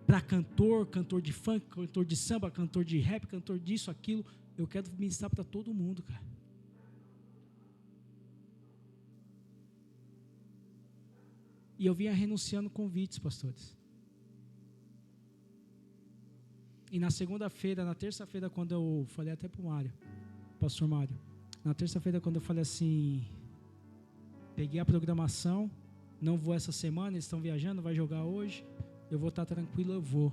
Para cantor de funk, cantor de samba, cantor de rap, cantor disso, aquilo. Eu quero ministrar para todo mundo, cara. E eu vinha renunciando convites, pastores. E na segunda-feira, na terça-feira, quando eu falei até para o Mário, pastor Mário, na terça-feira, quando eu falei assim, peguei a programação, não vou essa semana, eles estão viajando, vai jogar hoje, eu vou estar tranquilo, eu vou.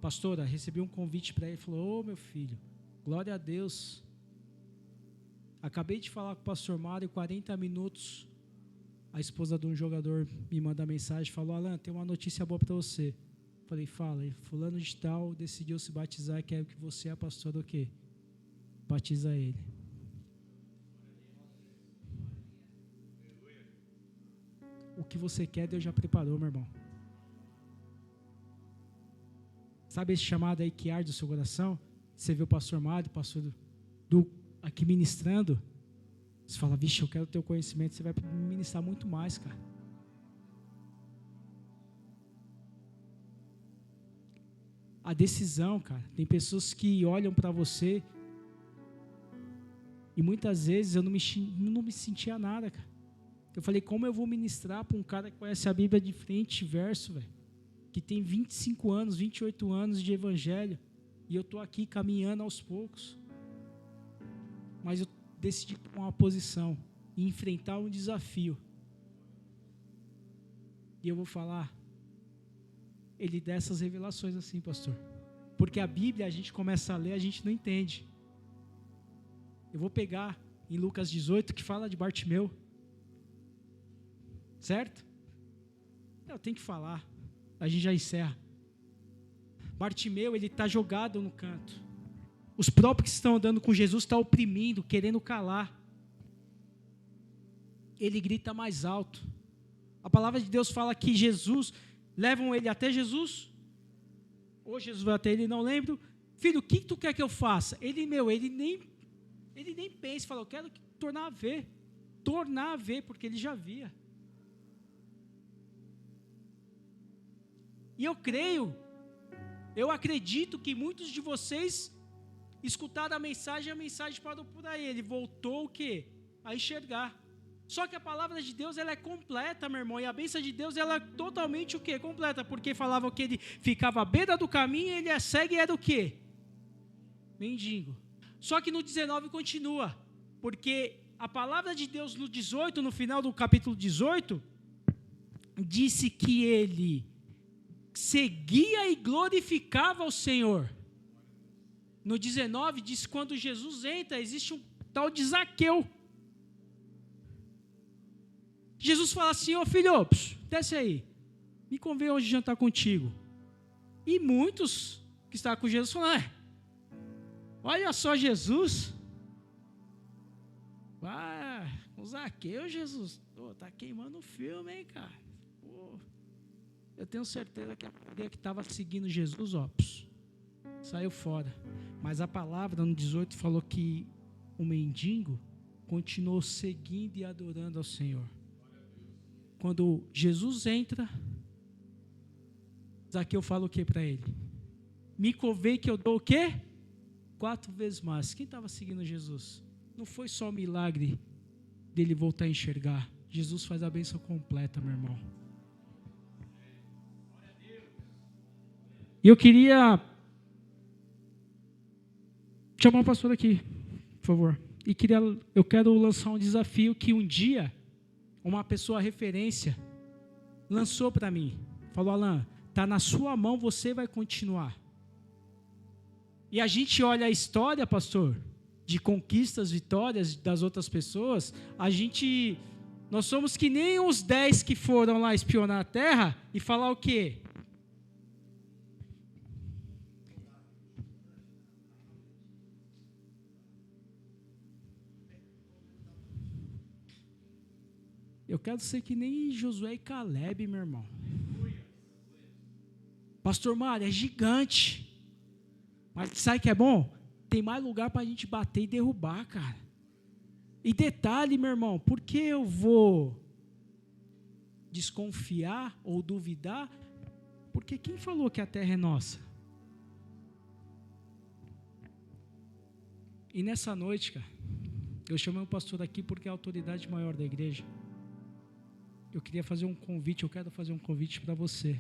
Pastora, recebi um convite para ele, falou, meu filho, glória a Deus. Acabei de falar com o pastor Mário, 40 minutos, a esposa de um jogador me manda mensagem, falou, Alan, tem uma notícia boa para você. Falei, fala, fulano de tal decidiu se batizar, quer que você é pastor do quê? Batiza ele. O que você quer, Deus já preparou, meu irmão. Sabe esse chamado aí que arde o seu coração? Você vê o pastor Mário, o pastor aqui ministrando, você fala, vixe, eu quero ter o conhecimento, você vai ministrar muito mais, cara. A decisão, cara, tem pessoas que olham para você e muitas vezes eu não me sentia nada, cara. Eu falei, como eu vou ministrar para um cara que conhece a Bíblia de frente e verso, velho, que tem 25 anos, 28 anos de evangelho, e eu estou aqui caminhando aos poucos. Mas eu decidi tomar uma posição e enfrentar um desafio. E eu vou falar, ele dá essas revelações assim, pastor. Porque a Bíblia, a gente começa a ler, a gente não entende. Eu vou pegar em Lucas 18, que fala de Bartimeu. Certo? Eu tenho que falar. A gente já encerra. Bartimeu, ele está jogado no canto. Os próprios que estão andando com Jesus estão oprimindo, querendo calar. Ele grita mais alto. A palavra de Deus fala que Jesus, levam ele até Jesus. Ou Jesus vai até ele, não lembro. Filho, o que tu quer que eu faça? Ele nem pensa, fala, eu quero tornar a ver, porque ele já via. E eu acredito que muitos de vocês escutaram a mensagem e a mensagem parou por aí. Ele voltou o quê? A enxergar. Só que a palavra de Deus, ela é completa, meu irmão. E a bênção de Deus, ela é totalmente o quê? Completa. Porque falavam que ele ficava à beira do caminho e ele é cego e era o quê? Mendigo. Só que no 19 continua. Porque a palavra de Deus no 18, no final do capítulo 18, disse que ele seguia e glorificava o Senhor. No 19 diz, quando Jesus entra, existe um tal de Zaqueu. Jesus fala assim, ô filho, desce aí, me convém hoje jantar contigo. E muitos que estavam com Jesus falaram, olha só Jesus, o Zaqueu, Jesus, tá queimando o filme, hein, cara. Eu tenho certeza que a maioria que estava seguindo Jesus, saiu fora. Mas a palavra no 18 falou que o mendigo continuou seguindo e adorando ao Senhor. Quando Jesus entra, Zaqueu fala o que para ele? Me convém que eu dou o quê? 4 vezes mais. Quem estava seguindo Jesus? Não foi só o milagre dele voltar a enxergar. Jesus faz a bênção completa, meu irmão. E eu queria chamar o pastor aqui, por favor. E eu quero lançar um desafio que um dia uma pessoa referência lançou para mim. Falou, Alan, está na sua mão, você vai continuar. E a gente olha a história, pastor, de conquistas, vitórias das outras pessoas, nós somos que nem os 10 que foram lá espionar a terra e falar o quê? Eu quero ser que nem Josué e Caleb, meu irmão. Pastor Mário, é gigante. Mas sabe o que é bom? Tem mais lugar para a gente bater e derrubar, cara. E detalhe, meu irmão, por que eu vou desconfiar ou duvidar, porque quem falou que a terra é nossa? E nessa noite, cara, eu chamei o pastor aqui porque é a autoridade maior da igreja. Eu queria fazer um convite, eu quero fazer um convite para você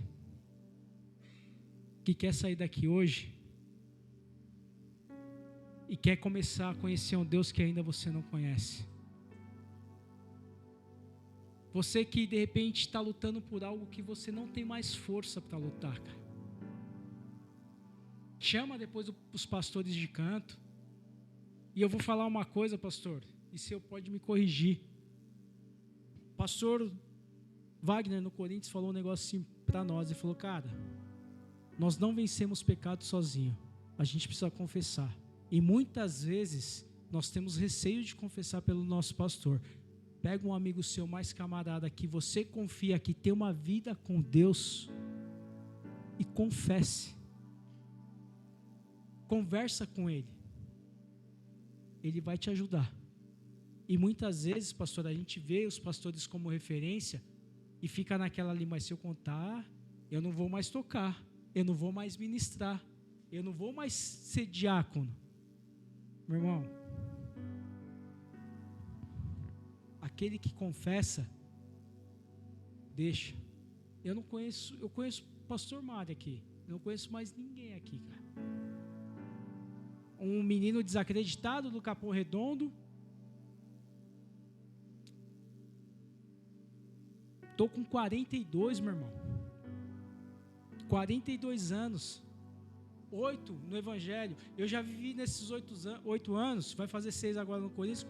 que quer sair daqui hoje e quer começar a conhecer um Deus que ainda você não conhece. Você que de repente está lutando por algo que você não tem mais força para lutar, cara. Chama depois os pastores de canto. E eu vou falar uma coisa, pastor, e se eu pode me corrigir. Pastor Wagner no Corinthians falou um negócio assim para nós, ele falou, cara, nós não vencemos pecado sozinho, a gente precisa confessar. E muitas vezes nós temos receio de confessar pelo nosso pastor. Pega um amigo seu mais camarada que você confia que tem uma vida com Deus e confesse. Conversa com ele. Ele vai te ajudar. E muitas vezes, pastor, a gente vê os pastores como referência e fica naquela ali, mas se eu contar, eu não vou mais tocar, eu não vou mais ministrar, eu não vou mais ser diácono. Meu irmão, aquele que confessa, deixa. Eu conheço o pastor Mário aqui, eu não conheço mais ninguém aqui, cara. Um menino desacreditado do Capão Redondo. Estou com 42, meu irmão. 42 anos. 8 no Evangelho. Eu já vivi nesses 8 anos. Vai fazer 6 agora no Corinthians.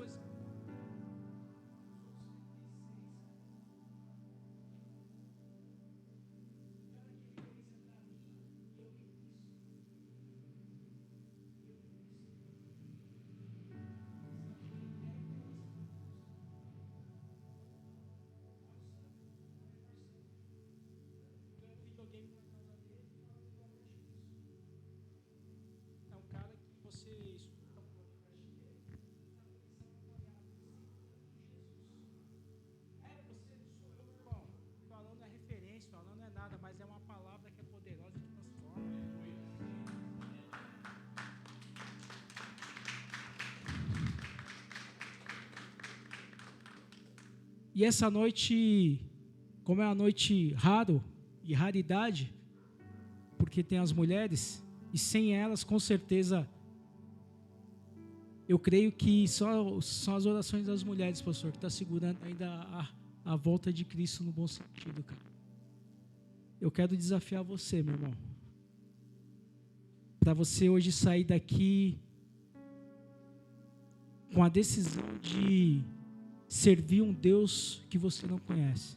Mas é uma palavra que é poderosa e que transforma. E essa noite, como é uma noite raro e raridade, porque tem as mulheres, e sem elas, com certeza, eu creio que são as orações das mulheres, pastor, que está segurando ainda a volta de Cristo no bom sentido, cara. Eu quero desafiar você, meu irmão, para você hoje sair daqui com a decisão de servir um Deus que você não conhece.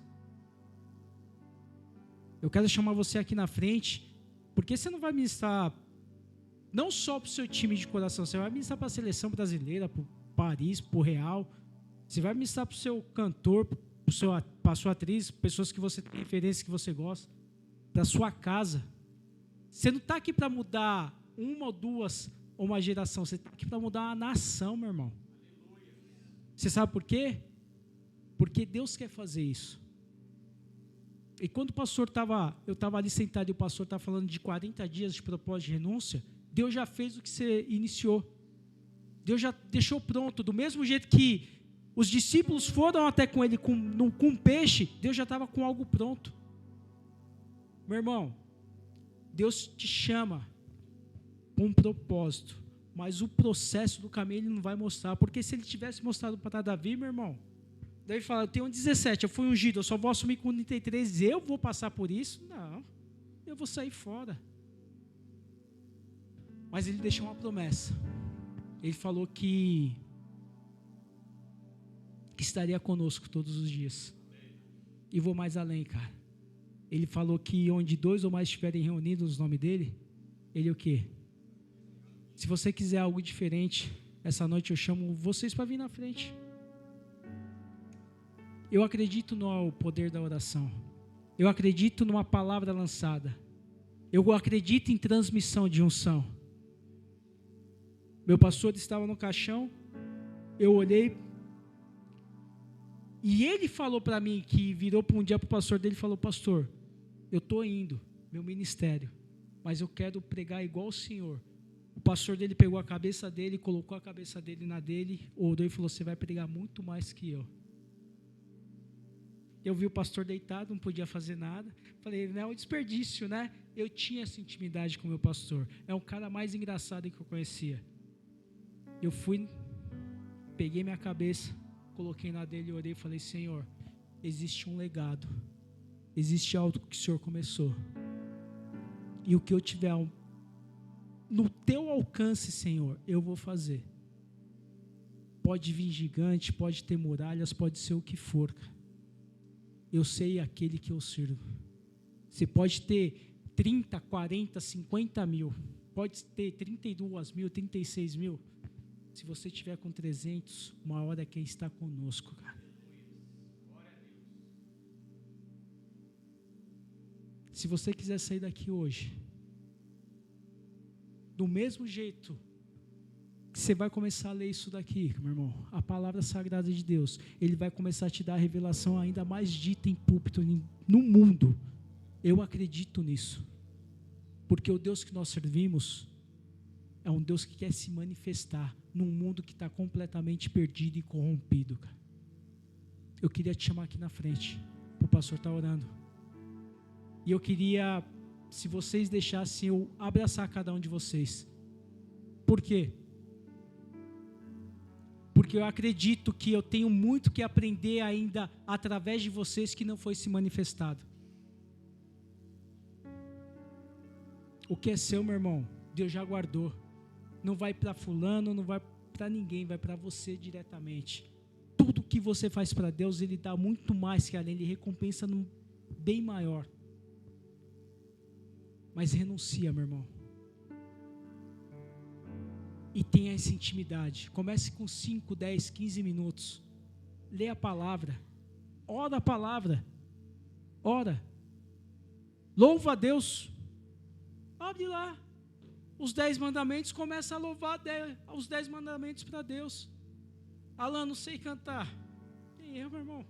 Eu quero chamar você aqui na frente, porque você não vai ministrar não só para o seu time de coração, você vai ministrar para a seleção brasileira, para o Paris, para o Real, você vai ministrar para o seu cantor, para a sua atriz, pessoas que você tem referência, que você gosta, para a sua casa. Você não está aqui para mudar uma ou duas ou uma geração, você está aqui para mudar uma nação, meu irmão. Você sabe por quê? Porque Deus quer fazer isso. E quando o pastor eu estava ali sentado e o pastor estava falando de 40 dias de propósito de renúncia, Deus já fez o que você iniciou. Deus já deixou pronto, do mesmo jeito que os discípulos foram até com ele com peixe, Deus já estava com algo pronto. Meu irmão, Deus te chama com um propósito, mas o processo do caminho ele não vai mostrar, porque se ele tivesse mostrado para Davi, meu irmão, Davi fala, eu tenho 17, eu fui ungido, eu só vou assumir com 33, eu vou passar por isso? Não, eu vou sair fora. Mas ele deixou uma promessa, ele falou que estaria conosco todos os dias, e vou mais além, cara. Ele falou que onde 2 ou mais estiverem reunidos no nome dele, ele o quê? Se você quiser algo diferente, essa noite eu chamo vocês para vir na frente. Eu acredito no poder da oração. Eu acredito numa palavra lançada. Eu acredito em transmissão de unção. Meu pastor estava no caixão, eu olhei, E ele falou para mim, que virou para um dia para o pastor dele e falou: pastor, eu estou indo, meu ministério, mas eu quero pregar igual o senhor. O pastor dele pegou a cabeça dele, colocou a cabeça dele na dele, orou e falou: você vai pregar muito mais que eu. Eu vi o pastor deitado, não podia fazer nada. Falei: não é um desperdício, né? Eu tinha essa intimidade com o meu pastor. É o cara mais engraçado que eu conhecia. Eu fui, peguei minha cabeça, coloquei na dele e orei e falei: Senhor, existe um legado. Existe algo que o Senhor começou. E o que eu tiver no teu alcance, Senhor, eu vou fazer. Pode vir gigante, pode ter muralhas, pode ser o que for, cara. Eu sei aquele que eu sirvo. Você pode ter 30, 40, 50 mil. Pode ter 32 mil, 36 mil. Se você tiver com 300, uma hora quem está conosco, cara. Se você quiser sair daqui hoje, do mesmo jeito que você vai começar a ler isso daqui, meu irmão, a palavra sagrada de Deus, Ele vai começar a te dar a revelação ainda mais dita em púlpito no mundo. Eu acredito nisso, porque o Deus que nós servimos é um Deus que quer se manifestar num mundo que está completamente perdido e corrompido, cara. Eu queria te chamar aqui na frente, o pastor está orando, e eu queria, se vocês deixassem eu abraçar cada um de vocês. Por quê? Porque eu acredito que eu tenho muito que aprender ainda através de vocês que não foi se manifestado. O que é seu, meu irmão, Deus já guardou. Não vai para fulano, não vai para ninguém, vai para você diretamente. Tudo que você faz para Deus, Ele dá muito mais que além, Ele recompensa bem maior. Mas renuncia, meu irmão. E tenha essa intimidade. Comece com 5, 10, 15 minutos. Lê a palavra. Ora a palavra. Ora. Louva a Deus. Abre lá. Os 10 mandamentos, começa a louvar os 10 mandamentos para Deus. Alan, não sei cantar. Tem erro, meu irmão.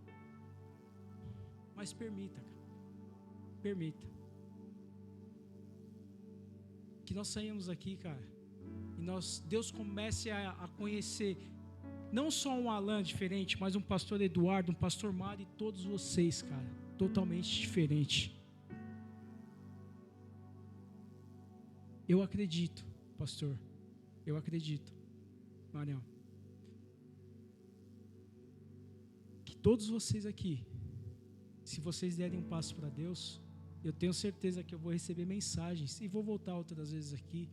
Mas permita, cara. Permita. Que nós saímos aqui, cara, e Deus comece a conhecer não só um Alan diferente, mas um pastor Eduardo, um pastor Mário e todos vocês, cara, totalmente diferente. Eu acredito, pastor, eu acredito, Marião, que todos vocês aqui, se vocês derem um passo para Deus, eu tenho certeza que eu vou receber mensagens, e vou voltar outras vezes aqui,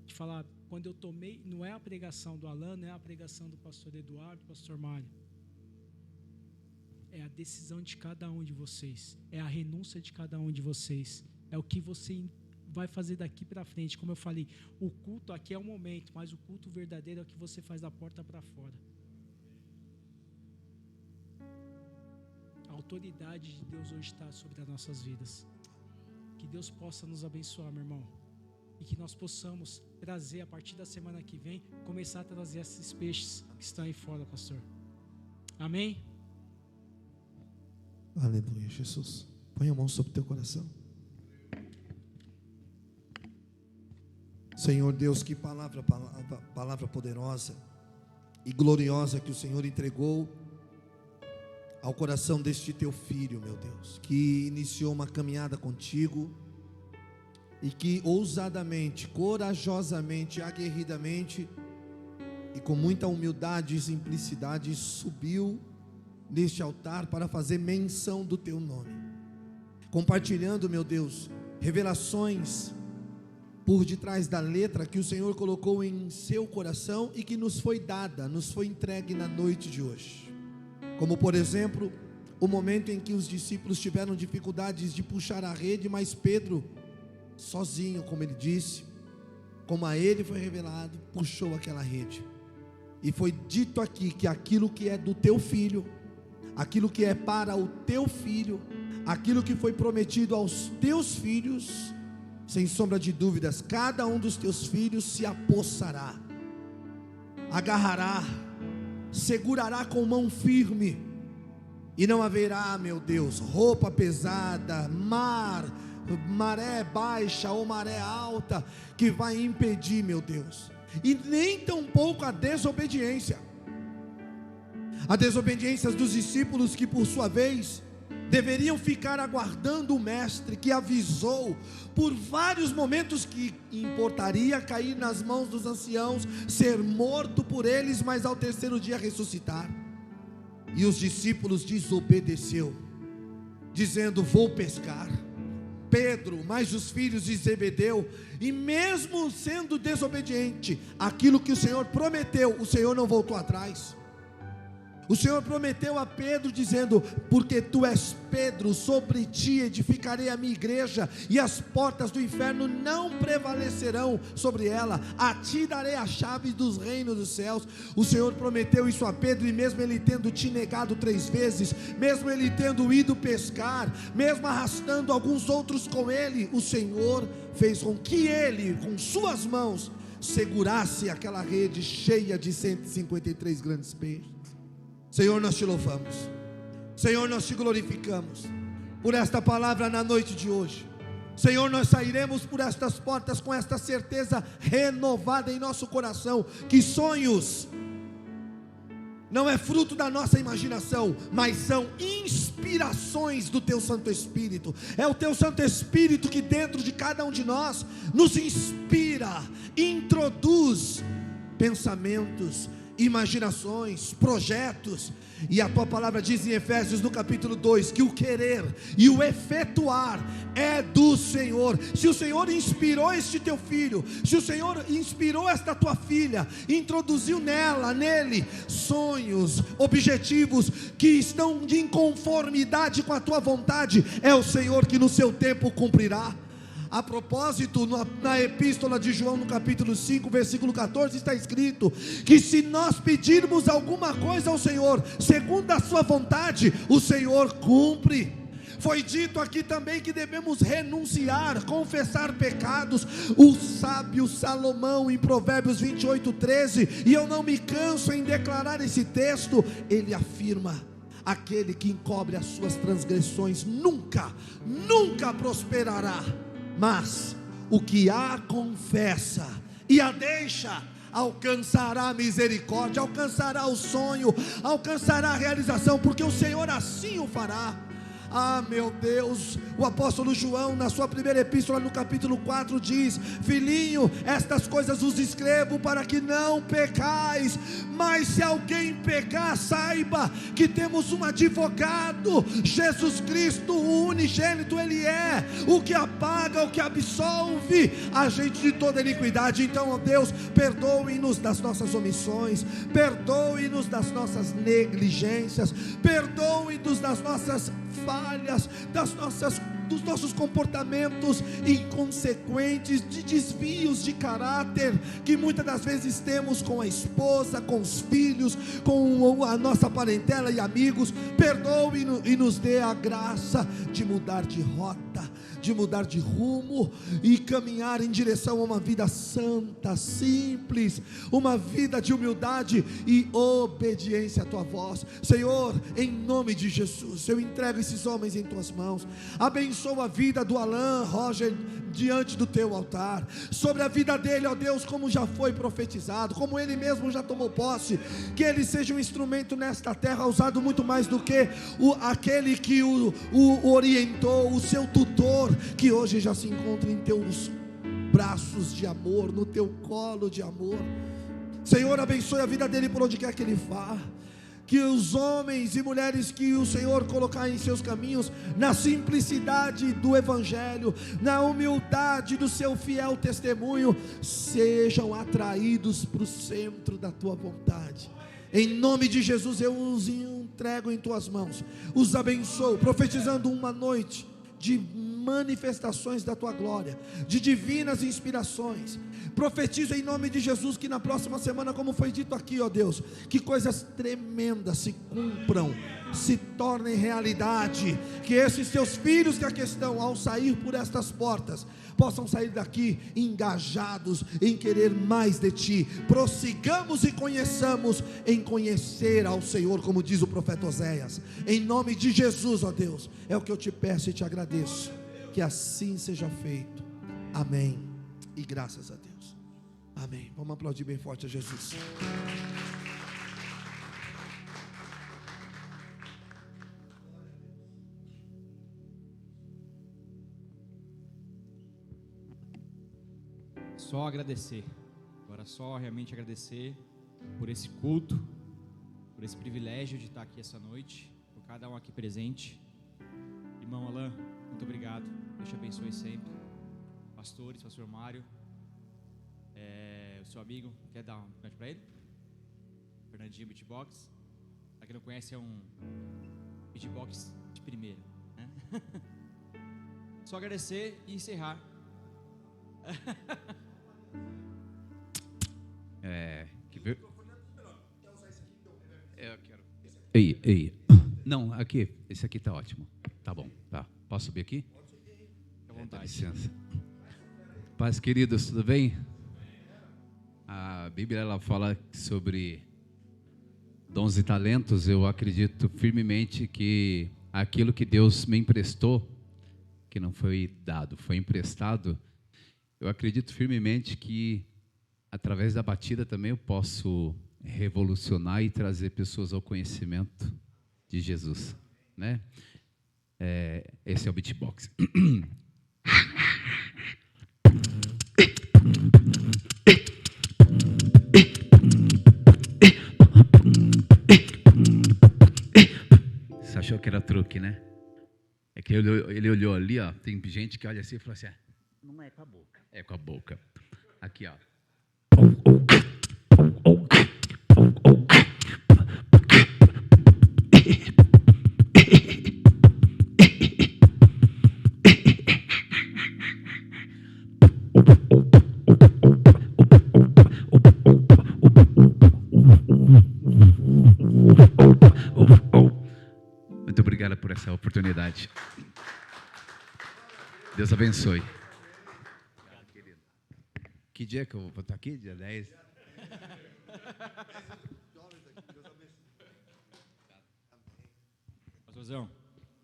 de falar, quando eu tomei, não é a pregação do Alan, não é a pregação do pastor Eduardo, do pastor Mário, é a decisão de cada um de vocês, é a renúncia de cada um de vocês, é o que você vai fazer daqui para frente. Como eu falei, o culto aqui é o momento, mas o culto verdadeiro é o que você faz da porta para fora. A autoridade de Deus hoje está sobre as nossas vidas. Que Deus possa nos abençoar, meu irmão, e que nós possamos trazer, a partir da semana que vem, começar a trazer esses peixes que estão aí fora, pastor. Amém? Aleluia, Jesus. Põe a mão sobre o teu coração. Senhor Deus, que palavra poderosa e gloriosa que o Senhor entregou ao coração deste teu filho, meu Deus, que iniciou uma caminhada contigo e que ousadamente, corajosamente, aguerridamente e com muita humildade e simplicidade subiu neste altar para fazer menção do teu nome, compartilhando, meu Deus, revelações por detrás da letra que o Senhor colocou em seu coração e que nos foi dada, nos foi entregue na noite de hoje. Como por exemplo, o momento em que os discípulos tiveram dificuldades de puxar a rede, mas Pedro, sozinho, como ele disse, como a ele foi revelado, puxou aquela rede. E foi dito aqui que aquilo que é do teu filho, aquilo que é para o teu filho, aquilo que foi prometido aos teus filhos, sem sombra de dúvidas, cada um dos teus filhos se apossará, agarrará, segurará com mão firme, E não haverá, meu Deus, roupa pesada, maré baixa ou maré alta, que vai impedir, meu Deus. E nem tampouco a desobediência. A desobediência dos discípulos, que por sua vez deveriam ficar aguardando o mestre, que avisou por vários momentos que importaria cair nas mãos dos anciãos, ser morto por eles, mas ao terceiro dia ressuscitar. E os discípulos desobedeceu, dizendo: vou pescar. Pedro, mais os filhos de Zebedeu, e mesmo sendo desobediente, aquilo que o Senhor prometeu, o Senhor não voltou atrás. O Senhor prometeu a Pedro, dizendo: porque tu és Pedro, sobre ti edificarei a minha igreja, e as portas do inferno não prevalecerão sobre ela. A ti darei a chave dos reinos dos céus. O Senhor prometeu isso a Pedro, e mesmo ele tendo te negado 3 vezes, mesmo ele tendo ido pescar, mesmo arrastando alguns outros com ele, o Senhor fez com que ele, com suas mãos, segurasse aquela rede cheia de 153 grandes peixes. Senhor, nós te louvamos. Senhor, nós te glorificamos por esta palavra na noite de hoje. Senhor, nós sairemos por estas portas com esta certeza renovada em nosso coração, que sonhos não é fruto da nossa imaginação, mas são inspirações do teu Santo Espírito. É o teu Santo Espírito que dentro de cada um de nós nos inspira, introduz pensamentos, imaginações, projetos. E a tua palavra diz em Efésios no capítulo 2, que o querer e o efetuar é do Senhor. Se o Senhor inspirou este teu filho, se o Senhor inspirou esta tua filha, introduziu nele sonhos, objetivos que estão de inconformidade com a tua vontade, é o Senhor que no seu tempo cumprirá. A propósito, na epístola de João, no capítulo 5, versículo 14, está escrito que se nós pedirmos alguma coisa ao Senhor, segundo a sua vontade, o Senhor cumpre. Foi dito aqui também que devemos renunciar, confessar pecados. O sábio Salomão, em Provérbios 28, 13, e eu não me canso em declarar esse texto, ele afirma: aquele que encobre as suas transgressões nunca prosperará, mas o que a confessa e a deixa alcançará a misericórdia, alcançará o sonho, alcançará a realização, porque o Senhor assim o fará. Ah, meu Deus, o apóstolo João, na sua primeira epístola, no capítulo 4, diz: filhinho, estas coisas vos escrevo para que não pecais. Mas se alguém pecar, saiba que temos um advogado, Jesus Cristo, o unigênito. Ele é o que apaga, o que absolve a gente de toda iniquidade. Então, ó Deus, perdoe-nos das nossas omissões, perdoe-nos das nossas negligências, perdoe-nos das nossas falhas, dos nossos comportamentos inconsequentes, de desvios de caráter que muitas das vezes temos com a esposa, com os filhos, com a nossa parentela e amigos. Perdoe e nos dê a graça de mudar de rota, de mudar de rumo e caminhar em direção a uma vida santa, simples, uma vida de humildade e obediência à tua voz. Senhor, em nome de Jesus, eu entrego esses homens em tuas mãos. Abençoa a vida do Alan Roger diante do teu altar, sobre a vida dele, ó Deus, como já foi profetizado, como ele mesmo já tomou posse, que ele seja um instrumento nesta terra, usado muito mais do que aquele que o orientou, o seu tutor, que hoje já se encontra em teus braços de amor, no teu colo de amor. Senhor, abençoe a vida dele por onde quer que ele vá, que os homens e mulheres que o Senhor colocar em seus caminhos, na simplicidade do Evangelho, na humildade do seu fiel testemunho, sejam atraídos para o centro da tua vontade. Em nome de Jesus, eu os entrego em tuas mãos, os abençoo, profetizando uma noite de manifestações da tua glória, de divinas inspirações. Profetizo em nome de Jesus que na próxima semana, como foi dito aqui, ó Deus, que coisas tremendas se cumpram se tornem realidade, que esses teus filhos que aqui estão, ao sair por estas portas, possam sair daqui engajados em querer mais de Ti. Prossigamos e conheçamos em conhecer ao Senhor, como diz o profeta Oséias, em nome de Jesus, ó Deus, é o que eu te peço e te agradeço, que assim seja feito, amém, e graças a Deus, amém. Vamos aplaudir bem forte a Jesus. Só agradecer, agora só realmente agradecer por esse culto, por esse privilégio de estar aqui essa noite, por cada um aqui presente. Irmão Alain, muito obrigado, Deus te abençoe sempre. Pastores, pastor Mário, o seu amigo, quer dar um grande para ele? Fernandinho Beatbox, para quem não conhece, é um beatbox de primeira, né? Só agradecer e encerrar. Eu quero. Ei. Não, aqui, esse aqui tá ótimo. Tá bom, tá. Posso subir aqui? Fica à vontade. Dá licença. Paz, queridos, tudo bem? A Bíblia, ela fala sobre dons e talentos. Eu acredito firmemente que aquilo que Deus me emprestou, que não foi dado, foi emprestado, eu acredito firmemente que através da batida também eu posso revolucionar e trazer pessoas ao conhecimento de Jesus, né? Esse é o beatbox. Você achou que era truque, né? É que ele olhou ali, ó. Tem gente que olha assim e fala assim: não é com a boca. É com a boca. Aqui, ó. Muito obrigado por essa oportunidade. Deus abençoe. Que dia que eu vou estar aqui? Dia 10? Pastorzão,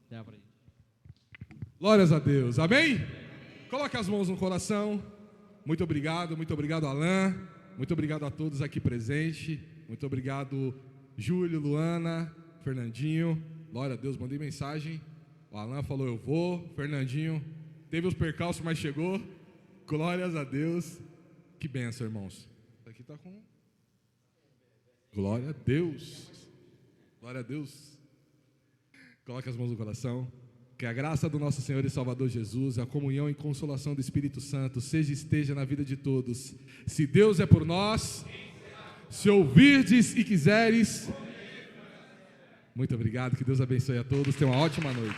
dá pra gente. Glórias a Deus, amém? Coloque as mãos no coração. Muito obrigado Alain, muito obrigado a todos aqui presentes, muito obrigado Júlio, Luana, Fernandinho. Glória a Deus, mandei mensagem, o Alain falou eu vou, Fernandinho teve os percalços, mas chegou. Glórias a Deus. Que benção, irmãos. Isso aqui está com... Glória a Deus. Glória a Deus. Coloque as mãos no coração. Que a graça do nosso Senhor e Salvador Jesus, a comunhão e consolação do Espírito Santo seja e esteja na vida de todos. Se Deus é por nós, se ouvirdes e quiseres. Muito obrigado, que Deus abençoe a todos. Tenha uma ótima noite.